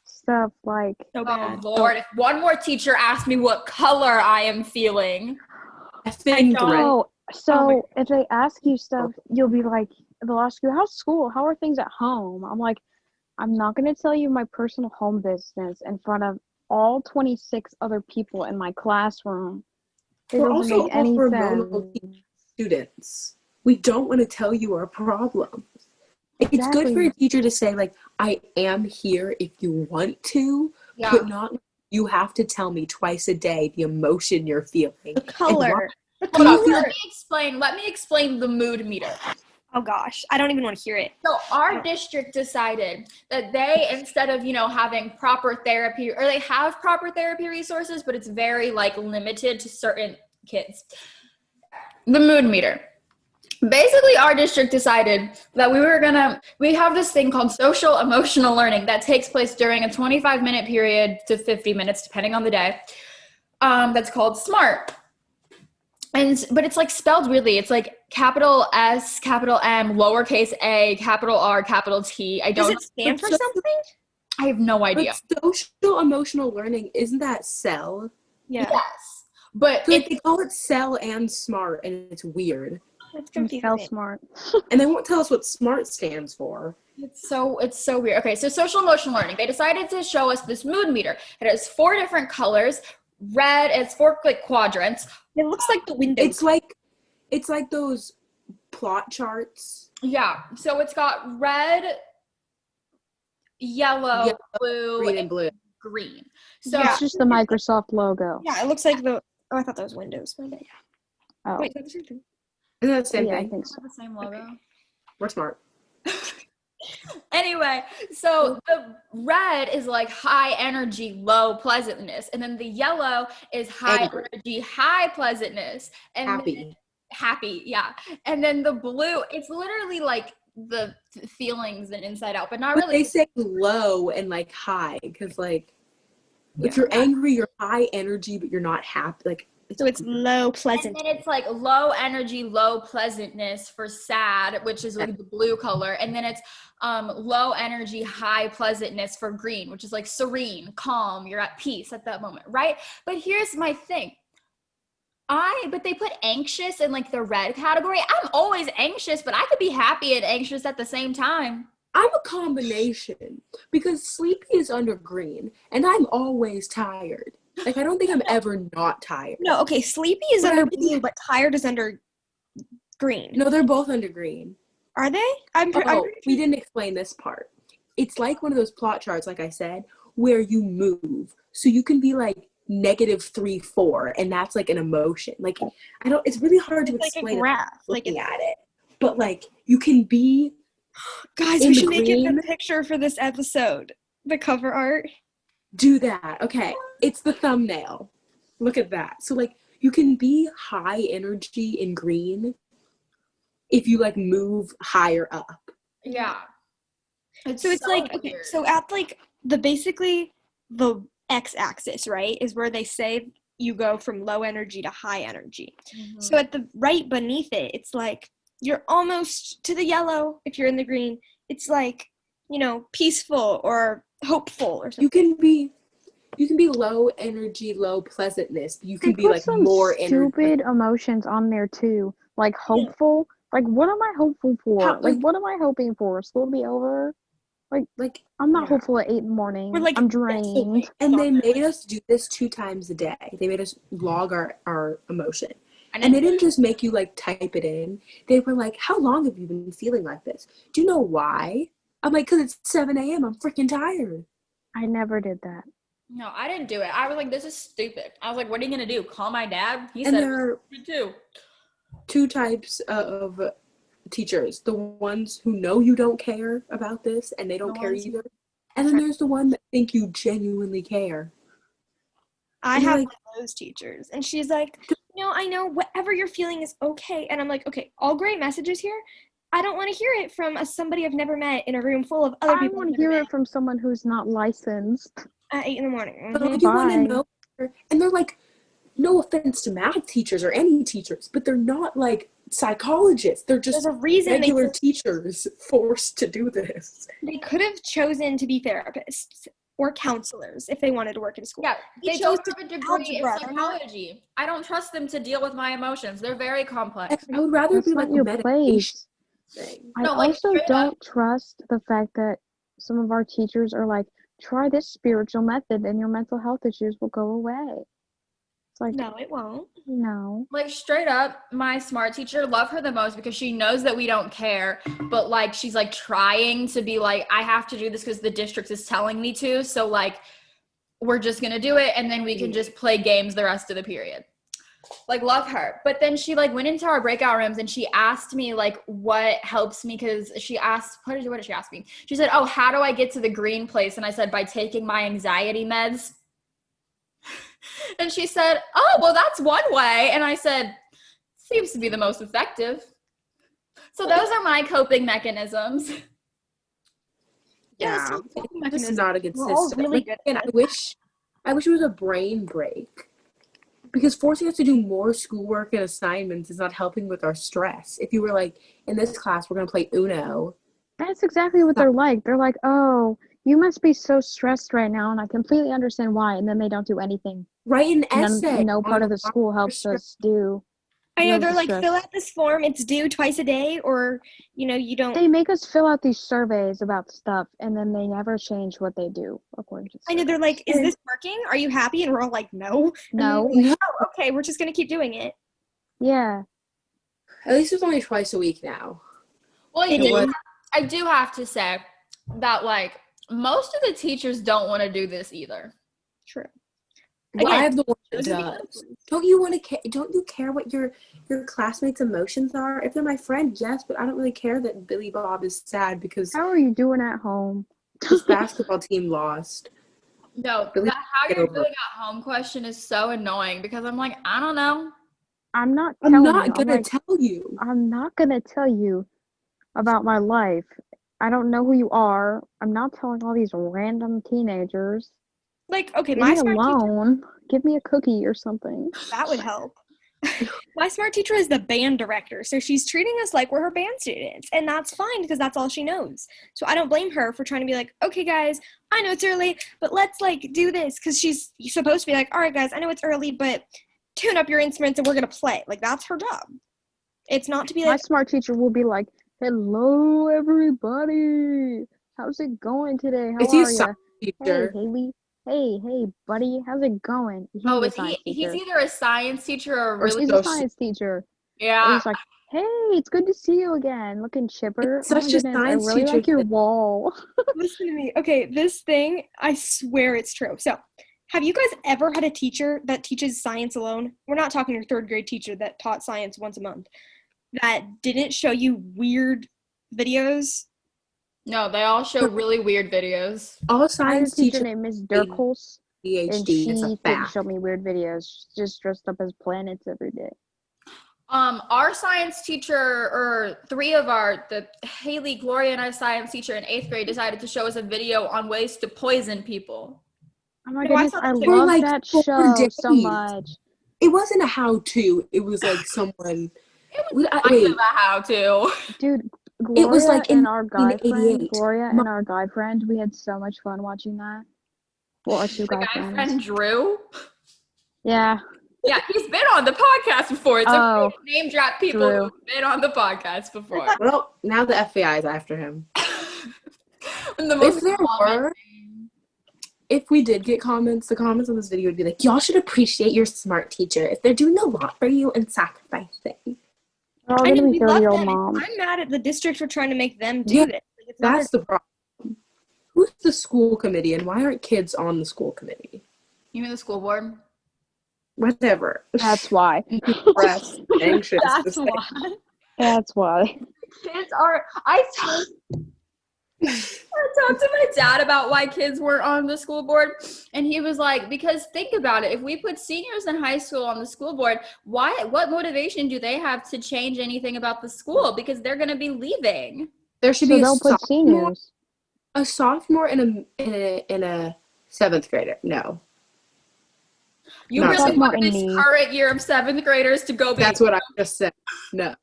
[SPEAKER 3] stuff like,
[SPEAKER 4] So
[SPEAKER 1] oh
[SPEAKER 4] bad.
[SPEAKER 1] Lord, if one more teacher asked me what color I am feeling.
[SPEAKER 2] Effing
[SPEAKER 4] don't-
[SPEAKER 2] threat.
[SPEAKER 3] oh, so
[SPEAKER 4] Oh my-
[SPEAKER 3] if they ask you stuff, you'll be like, they'll ask you, how's school? How are things at home? I'm like, I'm not going to tell you my personal home business in front of all 26 other people in my classroom. It
[SPEAKER 2] We're
[SPEAKER 3] doesn't
[SPEAKER 2] also
[SPEAKER 3] make
[SPEAKER 2] all
[SPEAKER 3] any
[SPEAKER 2] hormonal
[SPEAKER 3] sense.
[SPEAKER 2] students. We don't want to tell you our problems. It's good for
[SPEAKER 3] Exactly.
[SPEAKER 2] a teacher to say, like, I am here if you want to,
[SPEAKER 1] Yeah.
[SPEAKER 2] but not you have to tell me twice a day the emotion you're feeling.
[SPEAKER 4] The color. The
[SPEAKER 1] Hold on,
[SPEAKER 4] color.
[SPEAKER 1] let me explain the mood meter.
[SPEAKER 4] Oh gosh, I don't even want to hear it.
[SPEAKER 1] So our district decided that they, instead of, you know, having proper therapy, or they have proper therapy resources, but it's very like limited to certain kids. The mood meter. Basically, our district decided that we have this thing called social emotional learning that takes place during a 25-minute period to 50 minutes, depending on the day. That's called SMART. But it's like spelled weirdly. It's like capital S, capital M, lowercase a, capital R, capital T.
[SPEAKER 4] Does it stand for
[SPEAKER 2] Just-
[SPEAKER 4] something?
[SPEAKER 1] I have no idea.
[SPEAKER 2] But social emotional learning, isn't that cell?
[SPEAKER 4] Yeah.
[SPEAKER 1] Yes. But
[SPEAKER 2] So, like, they call it cell and smart, and it's weird.
[SPEAKER 4] That's
[SPEAKER 3] Spell
[SPEAKER 4] confusing.
[SPEAKER 3] smart.
[SPEAKER 2] And they won't tell us what SMART stands for.
[SPEAKER 1] It's so weird. Okay, so social emotional learning. They decided to show us this mood meter. It has 4 different colors. Red, it's 4 like quadrants.
[SPEAKER 4] It looks like the windows.
[SPEAKER 2] It's like those plot charts.
[SPEAKER 1] Yeah. So it's got red, yellow, blue,
[SPEAKER 2] Green and blue.
[SPEAKER 1] green. So
[SPEAKER 4] Yeah.
[SPEAKER 3] It's just the Microsoft logo.
[SPEAKER 4] Yeah, it looks like the. Oh, I thought that was Windows. My bad.
[SPEAKER 3] Oh,
[SPEAKER 4] Wait, is that the same thing?
[SPEAKER 2] Isn't that the same
[SPEAKER 3] yeah, I
[SPEAKER 2] thing?
[SPEAKER 3] think
[SPEAKER 1] it's
[SPEAKER 3] so.
[SPEAKER 1] the same logo.
[SPEAKER 2] We're smart.
[SPEAKER 1] Anyway, so the red is like high energy, low pleasantness, and then the yellow is high
[SPEAKER 2] Angry.
[SPEAKER 1] energy, high pleasantness, and
[SPEAKER 2] Happy.
[SPEAKER 1] happy, yeah. And then the blue, it's literally like the feelings and inside out, but not
[SPEAKER 2] But
[SPEAKER 1] really.
[SPEAKER 2] they say low and like high because like
[SPEAKER 1] Yeah.
[SPEAKER 2] if you're angry, you're high energy, but you're not happy. Like
[SPEAKER 4] So it's low
[SPEAKER 1] And
[SPEAKER 4] pleasant.
[SPEAKER 1] then it's like low energy, low pleasantness for sad, which is like the blue color. And then it's low energy, high pleasantness for green, which is like serene, calm, you're at peace at that moment, right? But here's my thing. But they put anxious in like the red category. I'm always anxious, but I could be happy and anxious at the same time.
[SPEAKER 2] I'm a combination because sleepy is under green and I'm always tired. Like I don't think I'm ever not tired.
[SPEAKER 4] No, okay, sleepy is
[SPEAKER 2] But I
[SPEAKER 4] under
[SPEAKER 2] really-
[SPEAKER 4] blue, but tired is under green.
[SPEAKER 2] No, they're both under green.
[SPEAKER 4] Are they? I'm
[SPEAKER 2] We didn't explain this part. It's like one of those plot charts, like I said, where you move. So you can be like -3, 4, and that's like an emotion. Like it's really hard to
[SPEAKER 4] It's like
[SPEAKER 2] explain
[SPEAKER 4] a graph.
[SPEAKER 2] looking at it. But like you can be
[SPEAKER 4] Guys,
[SPEAKER 2] in
[SPEAKER 4] we
[SPEAKER 2] the
[SPEAKER 4] should make it
[SPEAKER 2] green.
[SPEAKER 4] the picture for this episode. The cover art.
[SPEAKER 2] do that. Okay. It's the thumbnail. Look at that. So like you can be high energy in green if you like move higher up.
[SPEAKER 1] Yeah.
[SPEAKER 4] So it's like, okay,
[SPEAKER 1] weird.
[SPEAKER 4] so at like basically the x-axis, right, is where they say you go from low energy to high energy.
[SPEAKER 1] Mhm.
[SPEAKER 4] So at the right beneath it, it's like you're almost to the yellow if you're in the green. It's like, peaceful or hopeful or something.
[SPEAKER 2] You can be low energy, low pleasantness. You can
[SPEAKER 3] They
[SPEAKER 2] be
[SPEAKER 3] put
[SPEAKER 2] like
[SPEAKER 3] some
[SPEAKER 2] more energy.
[SPEAKER 3] stupid emotions on there too, like hopeful. Like, what am I hopeful for?
[SPEAKER 2] How-
[SPEAKER 3] Like, what am I hoping for? School to be over?
[SPEAKER 2] Like
[SPEAKER 3] I'm not
[SPEAKER 2] yeah.
[SPEAKER 3] hopeful at 8 in the morning.
[SPEAKER 4] We're like,
[SPEAKER 3] I'm
[SPEAKER 4] that's the
[SPEAKER 3] drained.
[SPEAKER 4] way.
[SPEAKER 2] And they made us do this 2 times a day. They made us log our emotion.
[SPEAKER 1] I
[SPEAKER 2] And they didn't just make you like type it in. They were like, how long have you been feeling like this? Do you know why? I'm like, because it's 7 a.m. I'm freaking tired.
[SPEAKER 3] I never did that.
[SPEAKER 1] No, I didn't do it. I was like, this is stupid. I was like, what are you going to do? Call my dad? He
[SPEAKER 2] And
[SPEAKER 1] said,
[SPEAKER 2] there are
[SPEAKER 1] me too.
[SPEAKER 2] 2 types of teachers. The ones who know you don't care about this and they don't
[SPEAKER 1] The
[SPEAKER 2] care
[SPEAKER 1] ones who-
[SPEAKER 2] either. And then there's the one that think you genuinely care.
[SPEAKER 4] I
[SPEAKER 2] And
[SPEAKER 4] have
[SPEAKER 2] like-
[SPEAKER 4] one of those teachers, and she's like, I know whatever you're feeling is okay. And I'm like, okay, all great messages here. I don't want to hear it from somebody I've never met in a room full of other
[SPEAKER 3] I
[SPEAKER 4] people.
[SPEAKER 3] want
[SPEAKER 4] I've
[SPEAKER 3] to
[SPEAKER 4] never
[SPEAKER 3] hear
[SPEAKER 4] met
[SPEAKER 3] it from someone who's not licensed.
[SPEAKER 4] at 8 a.m.
[SPEAKER 2] But
[SPEAKER 4] Mhm.
[SPEAKER 2] you want to
[SPEAKER 3] Bye.
[SPEAKER 2] know, and they're like, no offense to math teachers or any teachers, but they're not like psychologists. They're just
[SPEAKER 4] There's a reason
[SPEAKER 2] regular teachers forced to do this.
[SPEAKER 4] they could have chosen to be therapists or counselors if they wanted to work in school.
[SPEAKER 1] Yeah,
[SPEAKER 4] They
[SPEAKER 1] they
[SPEAKER 4] chose
[SPEAKER 1] don't have a degree in
[SPEAKER 4] algebra. They're not-
[SPEAKER 1] psychology. I don't trust them to deal with my emotions. They're very complex.
[SPEAKER 2] I would rather
[SPEAKER 3] That's
[SPEAKER 2] be
[SPEAKER 3] not
[SPEAKER 2] like a
[SPEAKER 3] your
[SPEAKER 2] medication
[SPEAKER 3] place.
[SPEAKER 2] thing.
[SPEAKER 3] I
[SPEAKER 1] No, like,
[SPEAKER 3] also
[SPEAKER 1] straight up.
[SPEAKER 3] don't trust the fact that some of our teachers are like, try this spiritual method and your mental health issues will go away. It's like,
[SPEAKER 4] No, it won't.
[SPEAKER 3] no.
[SPEAKER 1] Like straight up, my smart teacher, love her the most because she knows that we don't care, but like she's like trying to be like, I have to do this because the district is telling me to. So like we're just gonna do it and then we can just play games the rest of the period. Like love her. But then she like went into our breakout rooms and she asked me like what helps me, because she asked, what did she ask me? She said, oh, how do I get to the green place? And I said, by taking my anxiety meds. And she said, oh, well, that's one way. And I said, seems to be the most effective. So those are my coping mechanisms.
[SPEAKER 4] Yeah,
[SPEAKER 2] Yeah,
[SPEAKER 4] so
[SPEAKER 2] this is not a good
[SPEAKER 4] We're all
[SPEAKER 2] system.
[SPEAKER 4] really
[SPEAKER 2] Like,
[SPEAKER 4] good
[SPEAKER 2] and
[SPEAKER 4] at
[SPEAKER 2] I wish it was a brain break, because forcing us to do more schoolwork and assignments is not helping with our stress. If you were like, in this class, we're gonna play Uno.
[SPEAKER 3] That's exactly what they're like. They're like, oh, you must be so stressed right now, and I completely understand why. And then they don't do anything.
[SPEAKER 2] Write an
[SPEAKER 3] And
[SPEAKER 2] essay.
[SPEAKER 3] then no part
[SPEAKER 2] on
[SPEAKER 3] of the school helps
[SPEAKER 2] stress.
[SPEAKER 3] us do.
[SPEAKER 4] I know
[SPEAKER 3] Deal
[SPEAKER 4] they're
[SPEAKER 3] with
[SPEAKER 4] like,
[SPEAKER 3] stress.
[SPEAKER 4] fill out this form. It's due twice a day, or you don't.
[SPEAKER 3] They make us fill out these surveys about stuff, and then they never change what they do according to the
[SPEAKER 4] I know they're like, is
[SPEAKER 2] Yeah.
[SPEAKER 4] this working? Are you happy? And we're all like, no. And then
[SPEAKER 3] No.
[SPEAKER 4] they're like, oh, okay, we're just gonna keep doing it.
[SPEAKER 3] Yeah.
[SPEAKER 2] At least it's only twice a week now.
[SPEAKER 1] Well,
[SPEAKER 2] It was-
[SPEAKER 1] I do have to say that like most of the teachers don't want to do this either.
[SPEAKER 4] True.
[SPEAKER 2] Well, I have the one that
[SPEAKER 4] those are the
[SPEAKER 2] does.
[SPEAKER 4] answers.
[SPEAKER 2] Don't you want to? Don't you care what your classmates' emotions are? If they're my friend, yes, but I don't really care that Billy Bob is sad because
[SPEAKER 3] How are you doing at home?
[SPEAKER 2] his basketball team lost.
[SPEAKER 1] No,
[SPEAKER 2] Really
[SPEAKER 1] that how
[SPEAKER 2] get
[SPEAKER 1] you're
[SPEAKER 2] over
[SPEAKER 1] doing at home question is so annoying because I'm like, I don't know.
[SPEAKER 3] I'm not
[SPEAKER 2] I'm
[SPEAKER 3] telling
[SPEAKER 2] not
[SPEAKER 3] you.
[SPEAKER 2] gonna tell you.
[SPEAKER 3] I'm not gonna tell you about my life. I don't know who you are. I'm not telling all these random teenagers.
[SPEAKER 4] Like, okay,
[SPEAKER 3] Leave
[SPEAKER 4] my
[SPEAKER 3] me
[SPEAKER 4] smart teacher,
[SPEAKER 3] alone. Give me a cookie or something.
[SPEAKER 4] that would help. My smart teacher is the band director, so she's treating us like we're her band students, and that's fine because that's all she knows. So I don't blame her for trying to be like, okay, guys, I know it's early, but let's like do this, because she's supposed to be like, all right, guys, I know it's early, but tune up your instruments and we're gonna play. Like, that's her job. It's not to be
[SPEAKER 3] My
[SPEAKER 4] like,
[SPEAKER 3] smart teacher will be like, "Hello, everybody. How's it going today? How
[SPEAKER 2] Is he a
[SPEAKER 3] are you?
[SPEAKER 2] science
[SPEAKER 3] Hey,
[SPEAKER 2] teacher?
[SPEAKER 3] Haley. Hey, buddy. How's it going?" He's
[SPEAKER 1] Oh,
[SPEAKER 3] a
[SPEAKER 1] is he?
[SPEAKER 3] science
[SPEAKER 1] He's
[SPEAKER 3] teacher.
[SPEAKER 1] either a science teacher or a really.
[SPEAKER 3] He's a science teacher. And
[SPEAKER 1] Yeah.
[SPEAKER 3] he's like, "Hey, it's good to see you again. Looking chipper.
[SPEAKER 2] It's
[SPEAKER 3] Oh my
[SPEAKER 2] such a
[SPEAKER 3] goodness, I
[SPEAKER 2] science
[SPEAKER 3] really
[SPEAKER 2] teacher
[SPEAKER 3] like your
[SPEAKER 2] thing.
[SPEAKER 3] wall."
[SPEAKER 4] listen to me. Okay, this thing, I swear it's true. So, have you guys ever had a teacher that teaches science alone? We're not talking your third grade teacher that taught science once a month, that didn't show you weird videos.
[SPEAKER 1] No, they all show really weird videos.
[SPEAKER 2] All
[SPEAKER 3] I had a
[SPEAKER 2] science
[SPEAKER 3] teacher
[SPEAKER 2] teachers
[SPEAKER 3] named Miss Dirkholz, and
[SPEAKER 2] ADHD. It's a
[SPEAKER 3] she didn't
[SPEAKER 2] fact.
[SPEAKER 3] show me weird videos. She just dressed up as planets every day.
[SPEAKER 1] Our science teacher, or the Haley, Gloria, and our science teacher in 8th grade decided to show us a video on ways to poison people.
[SPEAKER 3] Oh my
[SPEAKER 4] No, I
[SPEAKER 3] goodness,
[SPEAKER 4] saw
[SPEAKER 3] I
[SPEAKER 4] that too.
[SPEAKER 2] For
[SPEAKER 3] love
[SPEAKER 2] like
[SPEAKER 3] that
[SPEAKER 2] 4
[SPEAKER 3] show so
[SPEAKER 2] days.
[SPEAKER 3] much.
[SPEAKER 2] It wasn't a how-to. It was like someone.
[SPEAKER 1] It was kind
[SPEAKER 2] Wait,
[SPEAKER 1] of a how-to.
[SPEAKER 3] Dude,
[SPEAKER 2] it was like in
[SPEAKER 3] and our guy friend,
[SPEAKER 2] 1988.
[SPEAKER 3] Gloria and our guy friend, we had so much fun watching that. Well, our two
[SPEAKER 1] The
[SPEAKER 3] guy
[SPEAKER 1] guy
[SPEAKER 3] friends.
[SPEAKER 1] friend Drew.
[SPEAKER 3] Yeah,
[SPEAKER 1] Yeah, he's been on the podcast before. It's
[SPEAKER 3] Oh,
[SPEAKER 1] okay to name drop people
[SPEAKER 3] Drew.
[SPEAKER 1] who've been on the podcast before.
[SPEAKER 2] Well, now the FBI is after him.
[SPEAKER 1] And the most
[SPEAKER 2] If there
[SPEAKER 1] common
[SPEAKER 2] were,
[SPEAKER 1] thing-
[SPEAKER 2] if we did get comments, the comments on this video would be like, y'all should appreciate your smart teacher if they're doing a lot for you and sacrificing.
[SPEAKER 3] we're all
[SPEAKER 4] I know
[SPEAKER 3] gonna
[SPEAKER 4] we
[SPEAKER 3] be
[SPEAKER 4] love
[SPEAKER 3] 30-year-old
[SPEAKER 4] them.
[SPEAKER 3] moms.
[SPEAKER 4] I'm mad at the district for trying to make them do
[SPEAKER 2] Yeah,
[SPEAKER 4] this. Like, it's not
[SPEAKER 2] That's the problem. Who's the school committee and why aren't kids on the school committee?
[SPEAKER 1] You mean the school board?
[SPEAKER 2] Whatever.
[SPEAKER 3] That's why.
[SPEAKER 2] Depressed, anxious.
[SPEAKER 1] That's
[SPEAKER 2] just like-
[SPEAKER 1] why.
[SPEAKER 3] That's why.
[SPEAKER 1] Kids are. I talked to my dad about why kids weren't on the school board, and he was like, because think about it, if we put seniors in high school on the school board, what motivation do they have to change anything about the school? Because they're going to be leaving.
[SPEAKER 2] There should
[SPEAKER 3] So
[SPEAKER 2] be
[SPEAKER 3] they'll put seniors.
[SPEAKER 2] a sophomore and a 7th grader. No.
[SPEAKER 1] You
[SPEAKER 2] Not
[SPEAKER 1] really
[SPEAKER 3] sophomore
[SPEAKER 1] want
[SPEAKER 3] and
[SPEAKER 1] this
[SPEAKER 3] me.
[SPEAKER 1] current year of 7th graders to go
[SPEAKER 2] That's what I just said. No.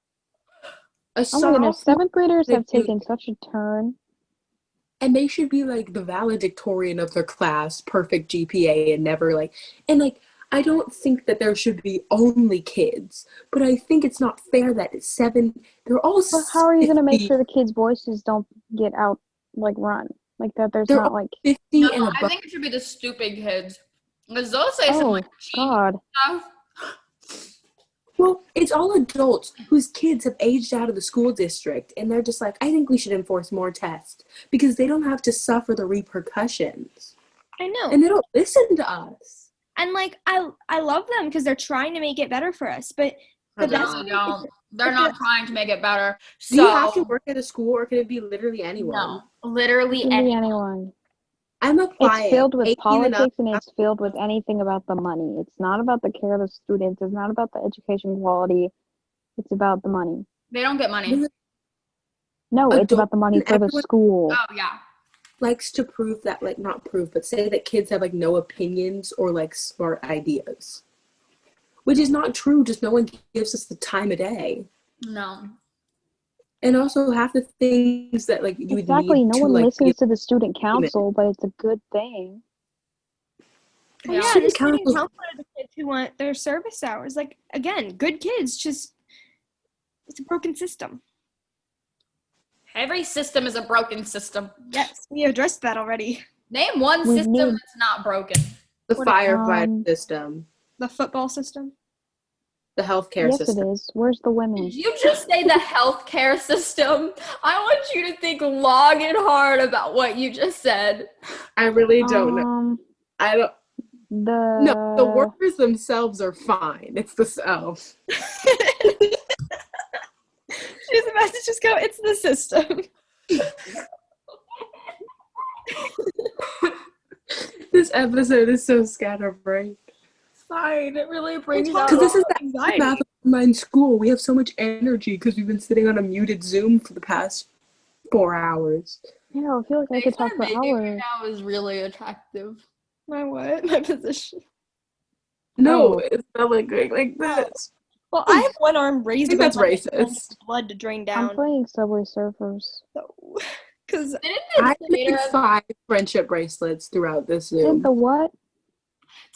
[SPEAKER 2] A
[SPEAKER 3] Oh my goodness,
[SPEAKER 2] sophomore,
[SPEAKER 3] 7th graders have
[SPEAKER 2] they do-
[SPEAKER 3] taken such a turn.
[SPEAKER 2] and they should be like the valedictorian of their class, perfect GPA, and never like, and like, I don't think that there should be only kids, but I think it's not fair that it's 7, they're all
[SPEAKER 3] But how are you gonna make
[SPEAKER 2] 50
[SPEAKER 3] sure the kids' voices don't get out, like run? Like that there's
[SPEAKER 2] They're
[SPEAKER 3] not
[SPEAKER 2] all
[SPEAKER 3] like,
[SPEAKER 2] 50
[SPEAKER 1] No,
[SPEAKER 2] and
[SPEAKER 1] I
[SPEAKER 2] above.
[SPEAKER 1] think it should be the stupid kids. Because they'll say some
[SPEAKER 3] oh
[SPEAKER 1] like cheap
[SPEAKER 3] God.
[SPEAKER 1] stuff.
[SPEAKER 2] Well, it's all adults whose kids have aged out of the school district, and they're just like, I think we should enforce more tests because they don't have to suffer the repercussions.
[SPEAKER 4] I know.
[SPEAKER 2] And they don't listen to us.
[SPEAKER 4] And like I love them because they're trying to make it better for us. But the
[SPEAKER 2] No,
[SPEAKER 4] best
[SPEAKER 1] No,
[SPEAKER 4] thing
[SPEAKER 1] don't.
[SPEAKER 4] is
[SPEAKER 1] They're
[SPEAKER 4] if
[SPEAKER 1] not trying to make it better.
[SPEAKER 2] Do you have to work at a school, or can it be literally anyone?
[SPEAKER 1] No, literally
[SPEAKER 3] It can be
[SPEAKER 1] anyone.
[SPEAKER 3] anyone.
[SPEAKER 2] I'm applying.
[SPEAKER 3] It's filled with
[SPEAKER 2] 18 and up.
[SPEAKER 3] politics and it's filled with anything about the money. It's not about the care of the students. It's not about the education quality. It's about the money.
[SPEAKER 1] They don't get money.
[SPEAKER 3] No, it's about the money
[SPEAKER 2] and
[SPEAKER 3] for the
[SPEAKER 2] everyone-
[SPEAKER 3] school.
[SPEAKER 1] Oh, yeah.
[SPEAKER 2] Likes to prove that, like, not prove, but say that kids have like no opinions or like smart ideas, which is not true. Just no one gives us the time of day.
[SPEAKER 1] No.
[SPEAKER 2] And also half the things that like you would
[SPEAKER 3] Exactly.
[SPEAKER 2] need
[SPEAKER 3] No
[SPEAKER 2] to
[SPEAKER 3] one
[SPEAKER 2] like
[SPEAKER 3] listens to the student council, but it's a good thing.
[SPEAKER 4] Well,
[SPEAKER 1] Yeah.
[SPEAKER 4] yeah,
[SPEAKER 2] Student
[SPEAKER 4] the student
[SPEAKER 2] council-
[SPEAKER 4] counselor of the kids who want their service hours. Like, again, good kids, just it's a broken system.
[SPEAKER 1] Every system is a broken system.
[SPEAKER 4] Yes, we addressed that already.
[SPEAKER 1] Name one
[SPEAKER 3] We
[SPEAKER 1] system
[SPEAKER 3] need-
[SPEAKER 1] that's not broken.
[SPEAKER 2] The
[SPEAKER 4] What-
[SPEAKER 2] firefighter system,
[SPEAKER 4] The football system.
[SPEAKER 2] the healthcare
[SPEAKER 3] Yes,
[SPEAKER 2] system.
[SPEAKER 3] it is. Where's the women?
[SPEAKER 1] Did you just say the healthcare system? I want you to think long and hard about what you just said.
[SPEAKER 2] I really don't know. I don't. No, the workers themselves are fine. It's the
[SPEAKER 4] She's about to just go, it's the system.
[SPEAKER 2] This episode is so scatterbrained.
[SPEAKER 1] Fine, it really brings
[SPEAKER 4] out
[SPEAKER 1] out
[SPEAKER 2] Because this is the
[SPEAKER 4] anxiety.
[SPEAKER 2] mastermind school. We have so much energy because we've been sitting on a muted Zoom for the past 4 hours.
[SPEAKER 3] Yeah, I feel like I could talk for hours.
[SPEAKER 1] now is really attractive.
[SPEAKER 4] My what? My position.
[SPEAKER 2] No,
[SPEAKER 3] Oh.
[SPEAKER 2] it's not like going like this.
[SPEAKER 4] Well, I have one arm raised.
[SPEAKER 2] I think that's
[SPEAKER 4] above my head,
[SPEAKER 2] racist.
[SPEAKER 4] Blood to drain
[SPEAKER 3] I'm
[SPEAKER 4] down.
[SPEAKER 3] playing Subway Surfers.
[SPEAKER 4] Because
[SPEAKER 2] I made 5 friendship bracelets throughout this
[SPEAKER 3] Did
[SPEAKER 2] Zoom.
[SPEAKER 3] the what?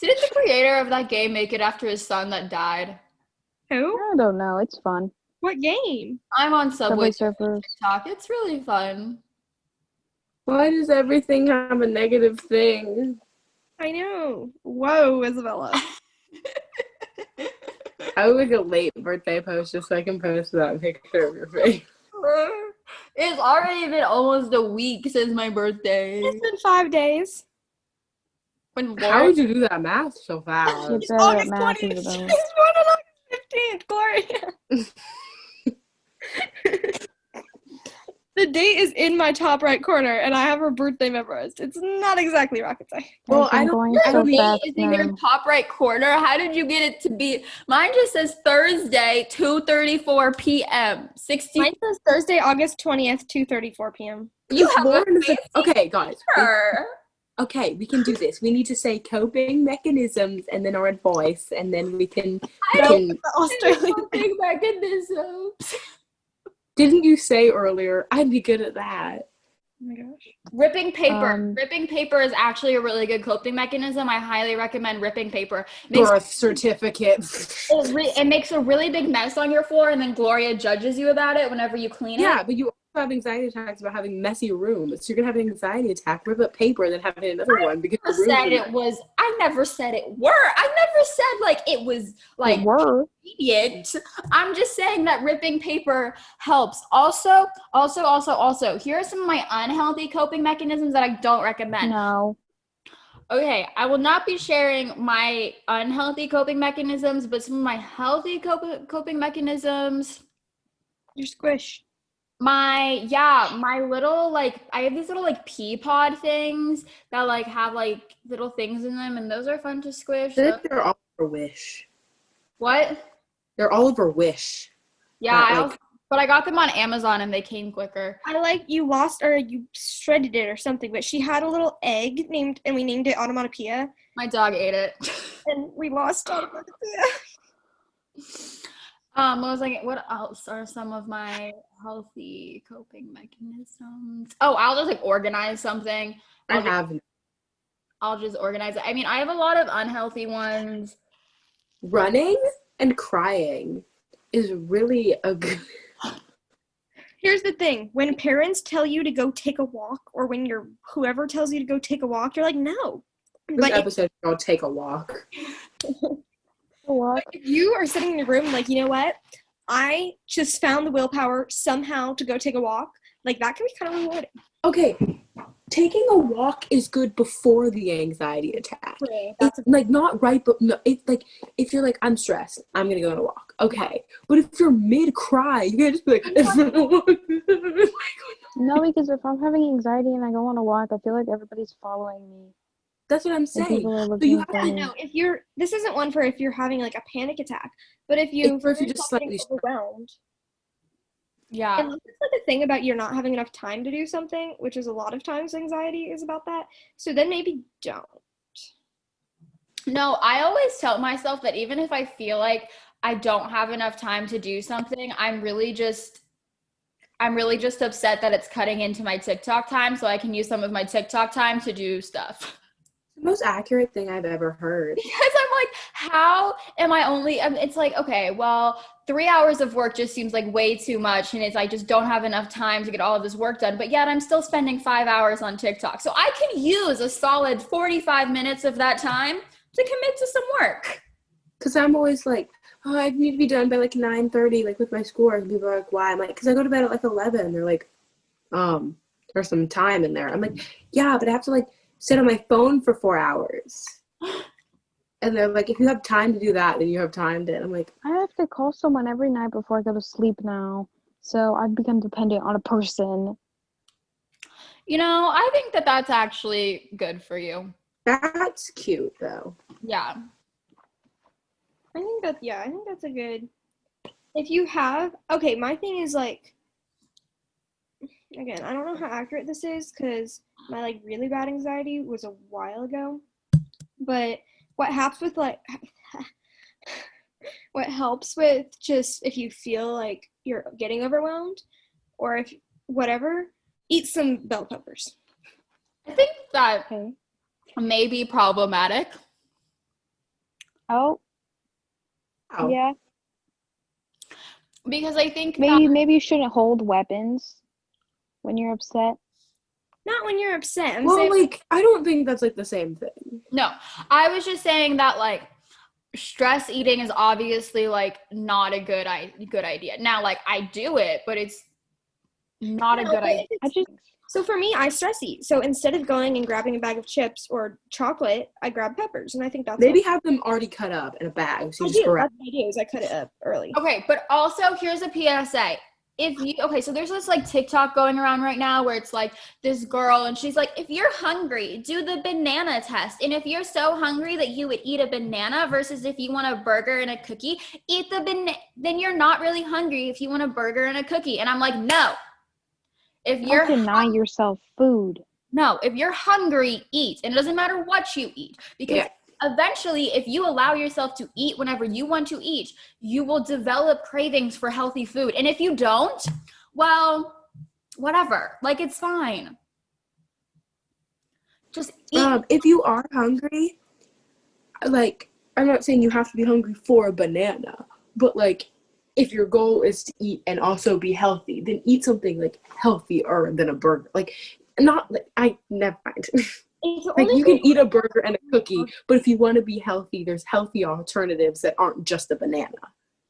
[SPEAKER 1] Didn't the creator of that game make it after his son that died?
[SPEAKER 4] who?
[SPEAKER 3] I don't know. It's fun.
[SPEAKER 4] What game?
[SPEAKER 1] I'm on
[SPEAKER 3] Subway
[SPEAKER 1] Subway
[SPEAKER 3] Surfers.
[SPEAKER 1] TikTok. It's really fun.
[SPEAKER 2] Why does everything have a negative thing?
[SPEAKER 4] I know. Whoa, Isabella.
[SPEAKER 2] I would make a late birthday post just so I can post that picture of your face.
[SPEAKER 1] It's already been almost a week since my birthday.
[SPEAKER 4] It's been 5 days.
[SPEAKER 1] When
[SPEAKER 2] How
[SPEAKER 1] Laura,
[SPEAKER 2] would you do that math so fast?
[SPEAKER 3] You're
[SPEAKER 4] It's
[SPEAKER 3] better at
[SPEAKER 4] August
[SPEAKER 3] math,
[SPEAKER 4] 20th. It's
[SPEAKER 3] Isabella.
[SPEAKER 4] born on August 15th, Gloria. The date is in my top right corner, and I have her birthday memorized. It's not exactly rocket science.
[SPEAKER 2] Well, I
[SPEAKER 3] I'm
[SPEAKER 2] don't-
[SPEAKER 3] going
[SPEAKER 2] I
[SPEAKER 3] so
[SPEAKER 2] don't need-
[SPEAKER 3] fast
[SPEAKER 1] is in your
[SPEAKER 3] now.
[SPEAKER 1] top right corner. How did you get it to be? Mine just says Thursday, 2:34 p.m. 60.
[SPEAKER 4] Mine says Thursday, August 20th, 2:34 p.m.
[SPEAKER 1] You have a
[SPEAKER 2] Lauren is
[SPEAKER 1] fancy
[SPEAKER 2] okay, guys.
[SPEAKER 1] picture.
[SPEAKER 2] Okay, we can do this. We need to say coping mechanisms and then our advice, and then we can.
[SPEAKER 1] I don't
[SPEAKER 4] The Australian.
[SPEAKER 1] think mechanisms.
[SPEAKER 2] Didn't you say earlier? I'd be good at that.
[SPEAKER 4] Oh my gosh.
[SPEAKER 1] Ripping paper.
[SPEAKER 3] Um,
[SPEAKER 1] Ripping paper is actually a really good coping mechanism. I highly recommend ripping paper. Makes
[SPEAKER 2] Birth certificate.
[SPEAKER 1] it makes a really big mess on your floor, and then Gloria judges you about it whenever you clean
[SPEAKER 2] Yeah,
[SPEAKER 1] it.
[SPEAKER 2] but you also have anxiety attacks about having messy rooms. So you're gonna have an anxiety attack, rip up paper, and then have another one because
[SPEAKER 1] I
[SPEAKER 2] the room.
[SPEAKER 1] said it was. I never said it were. I never said like it was like
[SPEAKER 3] They were.
[SPEAKER 1] idiot. I'm just saying that ripping paper helps. Also, here are some of my unhealthy coping mechanisms that I don't recommend.
[SPEAKER 3] No.
[SPEAKER 1] Okay, I will not be sharing my unhealthy coping mechanisms, but some of my healthy coping mechanisms.
[SPEAKER 4] You're squish.
[SPEAKER 1] My little like I have these little like pea pod things that like have like little things in them, and those are fun to squish.
[SPEAKER 2] I feel
[SPEAKER 1] So-
[SPEAKER 2] like they're all over Wish.
[SPEAKER 1] What?
[SPEAKER 2] They're all over Wish.
[SPEAKER 1] Yeah,
[SPEAKER 2] Not like-
[SPEAKER 1] but I got them on Amazon and they came quicker.
[SPEAKER 4] I like you lost or you shredded it or something, but she had a little egg named, and we named it Onomatopoeia,
[SPEAKER 1] My dog ate it.
[SPEAKER 4] and we lost Onomatopoeia.
[SPEAKER 1] What else are some of my healthy coping mechanisms? Oh, I'll just like organize something. I'll just organize it. I mean, I have a lot of unhealthy ones.
[SPEAKER 2] Running and crying is really a good.
[SPEAKER 4] Here's the thing: when parents tell you to go take a walk, or when whoever tells you to go take a walk, you're like, no.
[SPEAKER 2] This
[SPEAKER 4] But
[SPEAKER 2] episode is called Take a Walk.
[SPEAKER 3] What?
[SPEAKER 4] if you are sitting in your room, like, you know what? I just found the willpower somehow to go take a walk. Like, that can be kind of rewarding.
[SPEAKER 2] Okay, taking a walk is good before the anxiety attack.
[SPEAKER 4] That's
[SPEAKER 2] It's like not right, but no, it's like if you're like, I'm stressed, I'm gonna go on a walk. Okay, but if you're mid cry, you can't just be like,
[SPEAKER 3] No, because if I'm having anxiety and I go on a walk, I feel like everybody's following me.
[SPEAKER 2] that's what I'm
[SPEAKER 3] And
[SPEAKER 2] saying.
[SPEAKER 3] people are
[SPEAKER 2] you
[SPEAKER 3] looking
[SPEAKER 2] have
[SPEAKER 3] for
[SPEAKER 2] to
[SPEAKER 3] me.
[SPEAKER 4] no, this isn't one for if you're having like a panic attack, but if you
[SPEAKER 2] It's for if you're
[SPEAKER 4] feel
[SPEAKER 2] just
[SPEAKER 4] getting
[SPEAKER 2] slightly
[SPEAKER 4] overwhelmed.
[SPEAKER 1] Yeah.
[SPEAKER 4] And it's like a thing about you're not having enough time to do something, which is a lot of times anxiety is about that. So then maybe don't.
[SPEAKER 1] No, I always tell myself that even if I feel like I don't have enough time to do something, I'm really just upset that it's cutting into my TikTok time, so I can use some of my TikTok time to do stuff.
[SPEAKER 2] The most accurate thing I've ever heard.
[SPEAKER 1] Because I'm like, how am I only, it's like, okay, well, 3 hours of work just seems like way too much. And it's I just don't have enough time to get all of this work done. But yet I'm still spending 5 hours on TikTok. So I can use a solid 45 minutes of that time to commit to some work.
[SPEAKER 2] Because I'm always like, oh, I need to be done by like 9:30, like with my schoolwork. And people are like, why? I'm like, because I go to bed at like 11. They're like, there's some time in there. I'm like, yeah, but I have to like sit on my phone for 4 hours. And they're like, if you have time to do that, then you have time to. And I'm like,
[SPEAKER 3] I have to call someone every night before I go to sleep now. So I've become dependent on a person.
[SPEAKER 1] You know, I think that that's actually good for you.
[SPEAKER 2] that's cute though.
[SPEAKER 1] Yeah.
[SPEAKER 4] I think that's a good, if you have, okay, my thing is like, again, I don't know how accurate this is because my like really bad anxiety was a while ago, but what helps with like, what helps with just if you feel like you're getting overwhelmed or if whatever, eat some bell peppers.
[SPEAKER 1] I think that
[SPEAKER 3] Okay.
[SPEAKER 1] may be problematic.
[SPEAKER 3] Oh,
[SPEAKER 2] Oh.
[SPEAKER 3] yeah.
[SPEAKER 1] Because I think
[SPEAKER 3] Maybe you shouldn't hold weapons when you're upset.
[SPEAKER 4] Not when you're upset. I'm
[SPEAKER 2] Well,
[SPEAKER 4] saying
[SPEAKER 2] like, I don't think that's like the same thing.
[SPEAKER 1] no, I was just saying that like stress eating is obviously like not a good idea. Now, like I do it, but it's not a
[SPEAKER 4] no,
[SPEAKER 1] good
[SPEAKER 4] but
[SPEAKER 1] idea.
[SPEAKER 3] I just
[SPEAKER 4] so for me, I stress eat. So instead of going and grabbing a bag of chips or chocolate, I grab peppers, and I think that's
[SPEAKER 2] Maybe have them already cut up in a bag. So
[SPEAKER 4] I
[SPEAKER 2] you just
[SPEAKER 4] do.
[SPEAKER 2] grab.
[SPEAKER 4] That's what I do. Is I cut it up early.
[SPEAKER 1] Okay, but also here's a PSA. So there's this like TikTok going around right now where it's like this girl and she's like, if you're hungry, do the banana test. And if you're so hungry that you would eat a banana versus if you want a burger and a cookie, eat the banana. Then you're not really hungry if you want a burger and a cookie. And I'm like, no. If you're
[SPEAKER 3] don't deny yourself food.
[SPEAKER 1] No, if you're hungry, eat. And it doesn't matter what you eat. Because eventually, if you allow yourself to eat whenever you want to eat, you will develop cravings for healthy food. And if you don't, well, whatever. Like, it's fine. Just eat.
[SPEAKER 2] If you are hungry, like, I'm not saying you have to be hungry for a banana, but like, if your goal is to eat and also be healthy, then eat something like healthier than a burger. Like, not like I never mind. Like you can eat a burger and a cookie, but if you want to be healthy, there's healthy alternatives that aren't just a banana.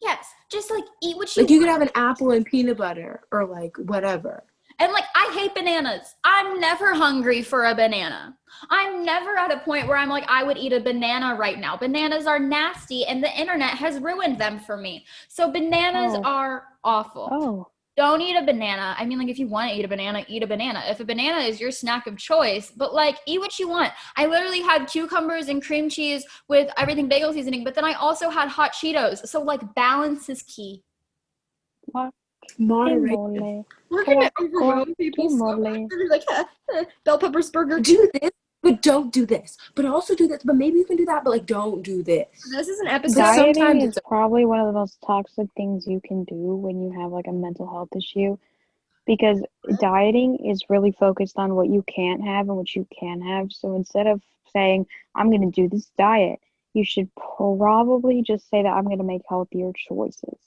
[SPEAKER 1] Yes, just like eat what you
[SPEAKER 2] Like you
[SPEAKER 1] want.
[SPEAKER 2] could have an apple and peanut butter or like whatever.
[SPEAKER 1] And like, I hate bananas. I'm never hungry for a banana. I'm never at a point where I'm like, I would eat a banana right now. Bananas are nasty and the internet has ruined them for me. So bananas are awful.
[SPEAKER 3] Oh.
[SPEAKER 1] Don't eat a banana. I mean, like, if you want to eat a banana, eat a banana. If a banana is your snack of choice, but like, eat what you want. I literally had cucumbers and cream cheese with everything bagel seasoning, but then I also had hot Cheetos. So like, balance is key.
[SPEAKER 3] What?
[SPEAKER 2] Moderate.
[SPEAKER 4] We're gonna overwhelm people so much.
[SPEAKER 3] Mole.
[SPEAKER 4] They're like, bell peppers burger.
[SPEAKER 2] Do this, but don't do this. But also do this. But maybe you can do that, but like don't do this.
[SPEAKER 4] This is an episode.
[SPEAKER 3] Dieting
[SPEAKER 2] sometimes
[SPEAKER 3] is probably one of the most toxic things you can do when you have like a mental health issue, because dieting is really focused on what you can't have and what you can have. So instead of saying, I'm going to do this diet, you should probably just say that I'm going to make healthier choices.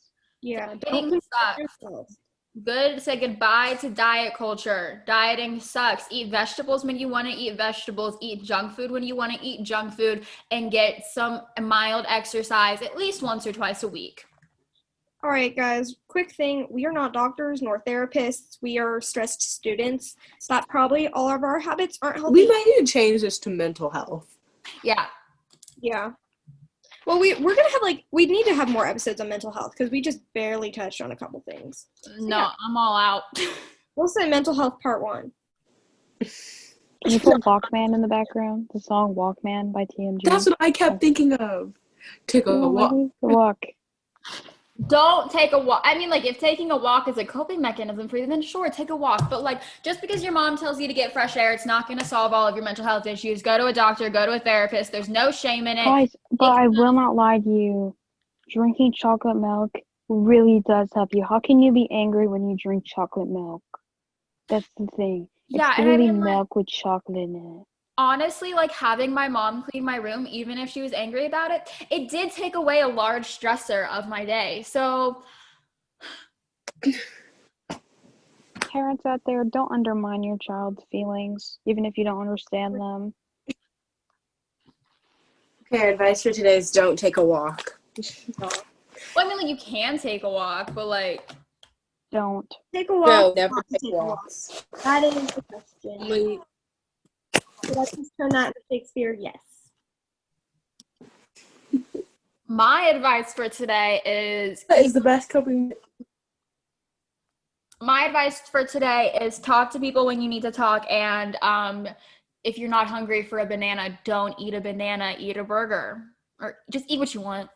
[SPEAKER 4] Yeah,
[SPEAKER 1] Dieting sucks. Good. Say goodbye to diet culture. Dieting sucks. Eat vegetables when you want to eat vegetables. Eat junk food when you want to eat junk food, and get some mild exercise at least once or twice a week.
[SPEAKER 4] All right, guys, quick thing. We are not doctors nor therapists. We are stressed students. So that probably all of our habits aren't healthy.
[SPEAKER 2] We might need to change this to mental health.
[SPEAKER 1] Yeah.
[SPEAKER 4] Yeah. Well, we're going to have we need to have more episodes on mental health because we just barely touched on a couple things.
[SPEAKER 1] No,
[SPEAKER 4] yeah.
[SPEAKER 1] I'm all out.
[SPEAKER 4] We'll say mental health part 1.
[SPEAKER 3] Can you put Walkman in the background? The song Walkman by TMG.
[SPEAKER 2] That's what I kept thinking of. Take a walk.
[SPEAKER 1] Don't take a walk. I mean, like, if taking a walk is a coping mechanism for you, then sure, take a walk. But like, just because your mom tells you to get fresh air, it's not going to solve all of your mental health issues. Go to a doctor, go to a therapist. There's no shame in it.
[SPEAKER 3] Guys, but I will not lie to you. Drinking chocolate milk really does help you. How can you be angry when you drink chocolate milk? That's the thing.
[SPEAKER 1] Yeah,
[SPEAKER 3] It's
[SPEAKER 1] and I
[SPEAKER 3] really
[SPEAKER 1] mean, like,
[SPEAKER 3] milk with chocolate in it.
[SPEAKER 1] honestly, like having my mom clean my room, even if she was angry about it, it did take away a large stressor of my day. So
[SPEAKER 3] Parents out there, don't undermine your child's feelings, even if you don't understand them.
[SPEAKER 2] Okay, our advice for today is don't take a walk.
[SPEAKER 1] well, I mean, like you can take a walk, but like
[SPEAKER 3] Don't.
[SPEAKER 4] Take a walk.
[SPEAKER 2] No, never
[SPEAKER 4] not
[SPEAKER 2] take
[SPEAKER 4] take a walk.
[SPEAKER 2] walks.
[SPEAKER 4] That is the question.
[SPEAKER 2] Only
[SPEAKER 4] So let's just turn that to Shakespeare. Yes.
[SPEAKER 1] my advice for today is
[SPEAKER 2] that is the best coping.
[SPEAKER 1] my advice for today is talk to people when you need to talk, and if you're not hungry for a banana, don't eat a banana, eat a burger, or just eat what you want.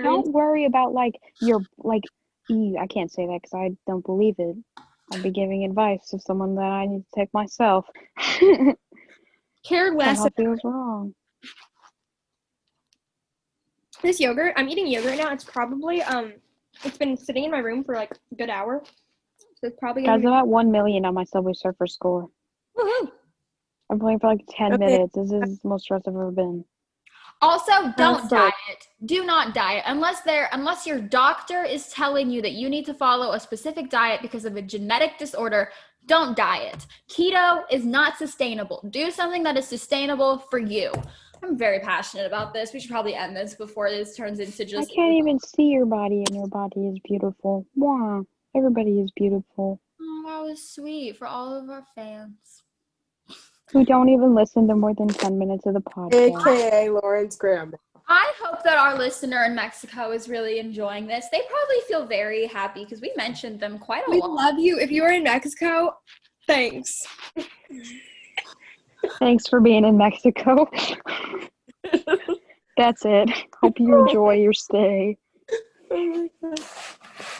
[SPEAKER 3] Don't worry about like your like. I can't say that because I don't believe it. I'd be giving advice to someone that I need to take myself.
[SPEAKER 4] Cared less.
[SPEAKER 3] Somehow feels wrong.
[SPEAKER 4] This yogurt, I'm eating yogurt now. It's probably it's been sitting in my room for like a good hour. So it's probably
[SPEAKER 3] Guys,
[SPEAKER 4] gonna
[SPEAKER 3] I'm at 1 million on my Subway Surfer score.
[SPEAKER 1] Woohoo!
[SPEAKER 3] I'm playing for like 10
[SPEAKER 2] Okay.
[SPEAKER 3] minutes. This is the most stressed I've ever been.
[SPEAKER 1] Also, don't
[SPEAKER 2] Also-
[SPEAKER 1] diet. Do not diet unless your doctor is telling you that you need to follow a specific diet because of a genetic disorder. Don't diet. Keto is not sustainable. Do something that is sustainable for you. I'm very passionate about this. We should probably end this before this turns into
[SPEAKER 3] I
[SPEAKER 1] just.
[SPEAKER 3] can't even see your body, and your body is beautiful. Wow. Everybody is beautiful.
[SPEAKER 1] Oh, that was sweet for all of our fans.
[SPEAKER 3] Who don't even listen to more than 10 minutes of the podcast.
[SPEAKER 2] AKA Lauren's grandma.
[SPEAKER 1] I hope that our listener in Mexico is really enjoying this. They probably feel very happy because we mentioned them quite a
[SPEAKER 4] We
[SPEAKER 1] lot.
[SPEAKER 4] love you. If you are in Mexico, thanks.
[SPEAKER 3] Thanks for being in Mexico. That's it. Hope you enjoy your stay.
[SPEAKER 2] Oh my God.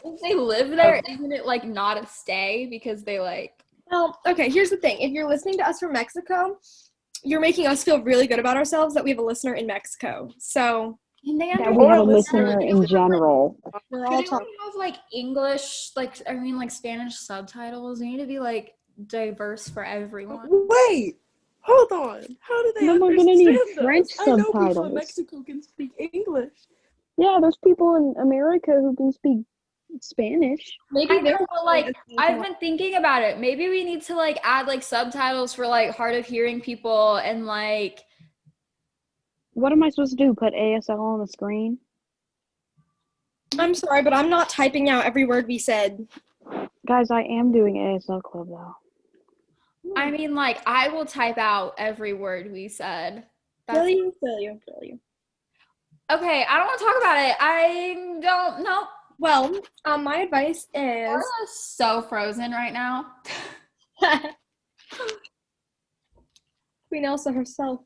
[SPEAKER 1] If they live there, isn't it like not a stay because they like.
[SPEAKER 4] Well, okay, here's the thing. If you're listening to us from Mexico, you're making us feel really good about ourselves that we have a listener in Mexico. So
[SPEAKER 1] Can they
[SPEAKER 3] That we have a
[SPEAKER 1] understand?
[SPEAKER 3] listener in general.
[SPEAKER 4] we're
[SPEAKER 1] Could
[SPEAKER 4] all
[SPEAKER 1] they
[SPEAKER 4] talking.
[SPEAKER 1] have like English, like Spanish subtitles? They need to be like diverse for everyone.
[SPEAKER 2] Wait, hold on. How do they
[SPEAKER 3] Then we're
[SPEAKER 2] understand
[SPEAKER 3] gonna need
[SPEAKER 2] us?
[SPEAKER 3] French
[SPEAKER 2] I know people in
[SPEAKER 3] subtitles.
[SPEAKER 2] Mexico can speak English.
[SPEAKER 3] Yeah, there's people in America who can speak Spanish.
[SPEAKER 4] Maybe
[SPEAKER 1] I know,
[SPEAKER 4] they're
[SPEAKER 1] but like I've been thinking about it. Maybe we need to like add like subtitles for like hard of hearing people and like.
[SPEAKER 3] What am I supposed to do? Put ASL on the screen?
[SPEAKER 4] I'm sorry, but I'm not typing out every word we said.
[SPEAKER 3] Guys, I am doing ASL Club though.
[SPEAKER 1] I mean, like I will type out every word we said.
[SPEAKER 4] Feel you.
[SPEAKER 1] Okay, I don't want to talk about it. I don't know.
[SPEAKER 4] Well, my advice is
[SPEAKER 1] Laura is so frozen right now.
[SPEAKER 4] Queen Elsa herself.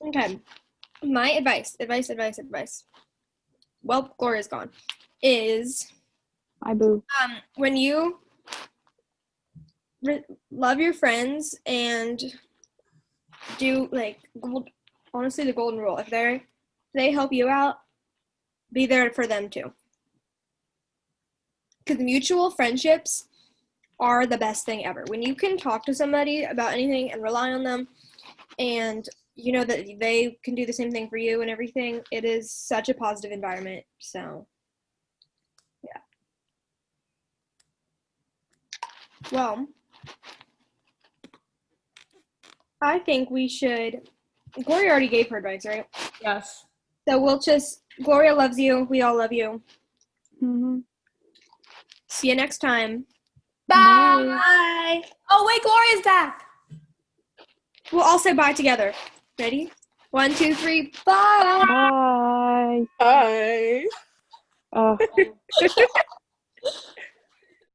[SPEAKER 4] Okay. My advice. Well, Gloria's gone. Is
[SPEAKER 3] Hi, boo.
[SPEAKER 4] when you love your friends and do like honestly the golden rule. If they help you out, be there for them too. Because mutual friendships are the best thing ever. When you can talk to somebody about anything and rely on them, and you know that they can do the same thing for you and everything, it is such a positive environment. So, yeah. Well, I think we should. Gloria already gave her advice, right?
[SPEAKER 1] Yes.
[SPEAKER 4] So Gloria loves you. We all love you.
[SPEAKER 3] Mm-hmm.
[SPEAKER 4] See you next time.
[SPEAKER 1] Bye.
[SPEAKER 4] Bye.
[SPEAKER 1] Oh wait, Gloria's back.
[SPEAKER 4] We'll all say bye together. Ready? 1, 2, 3. Bye.
[SPEAKER 3] Bye.
[SPEAKER 2] Hi.
[SPEAKER 3] Uh,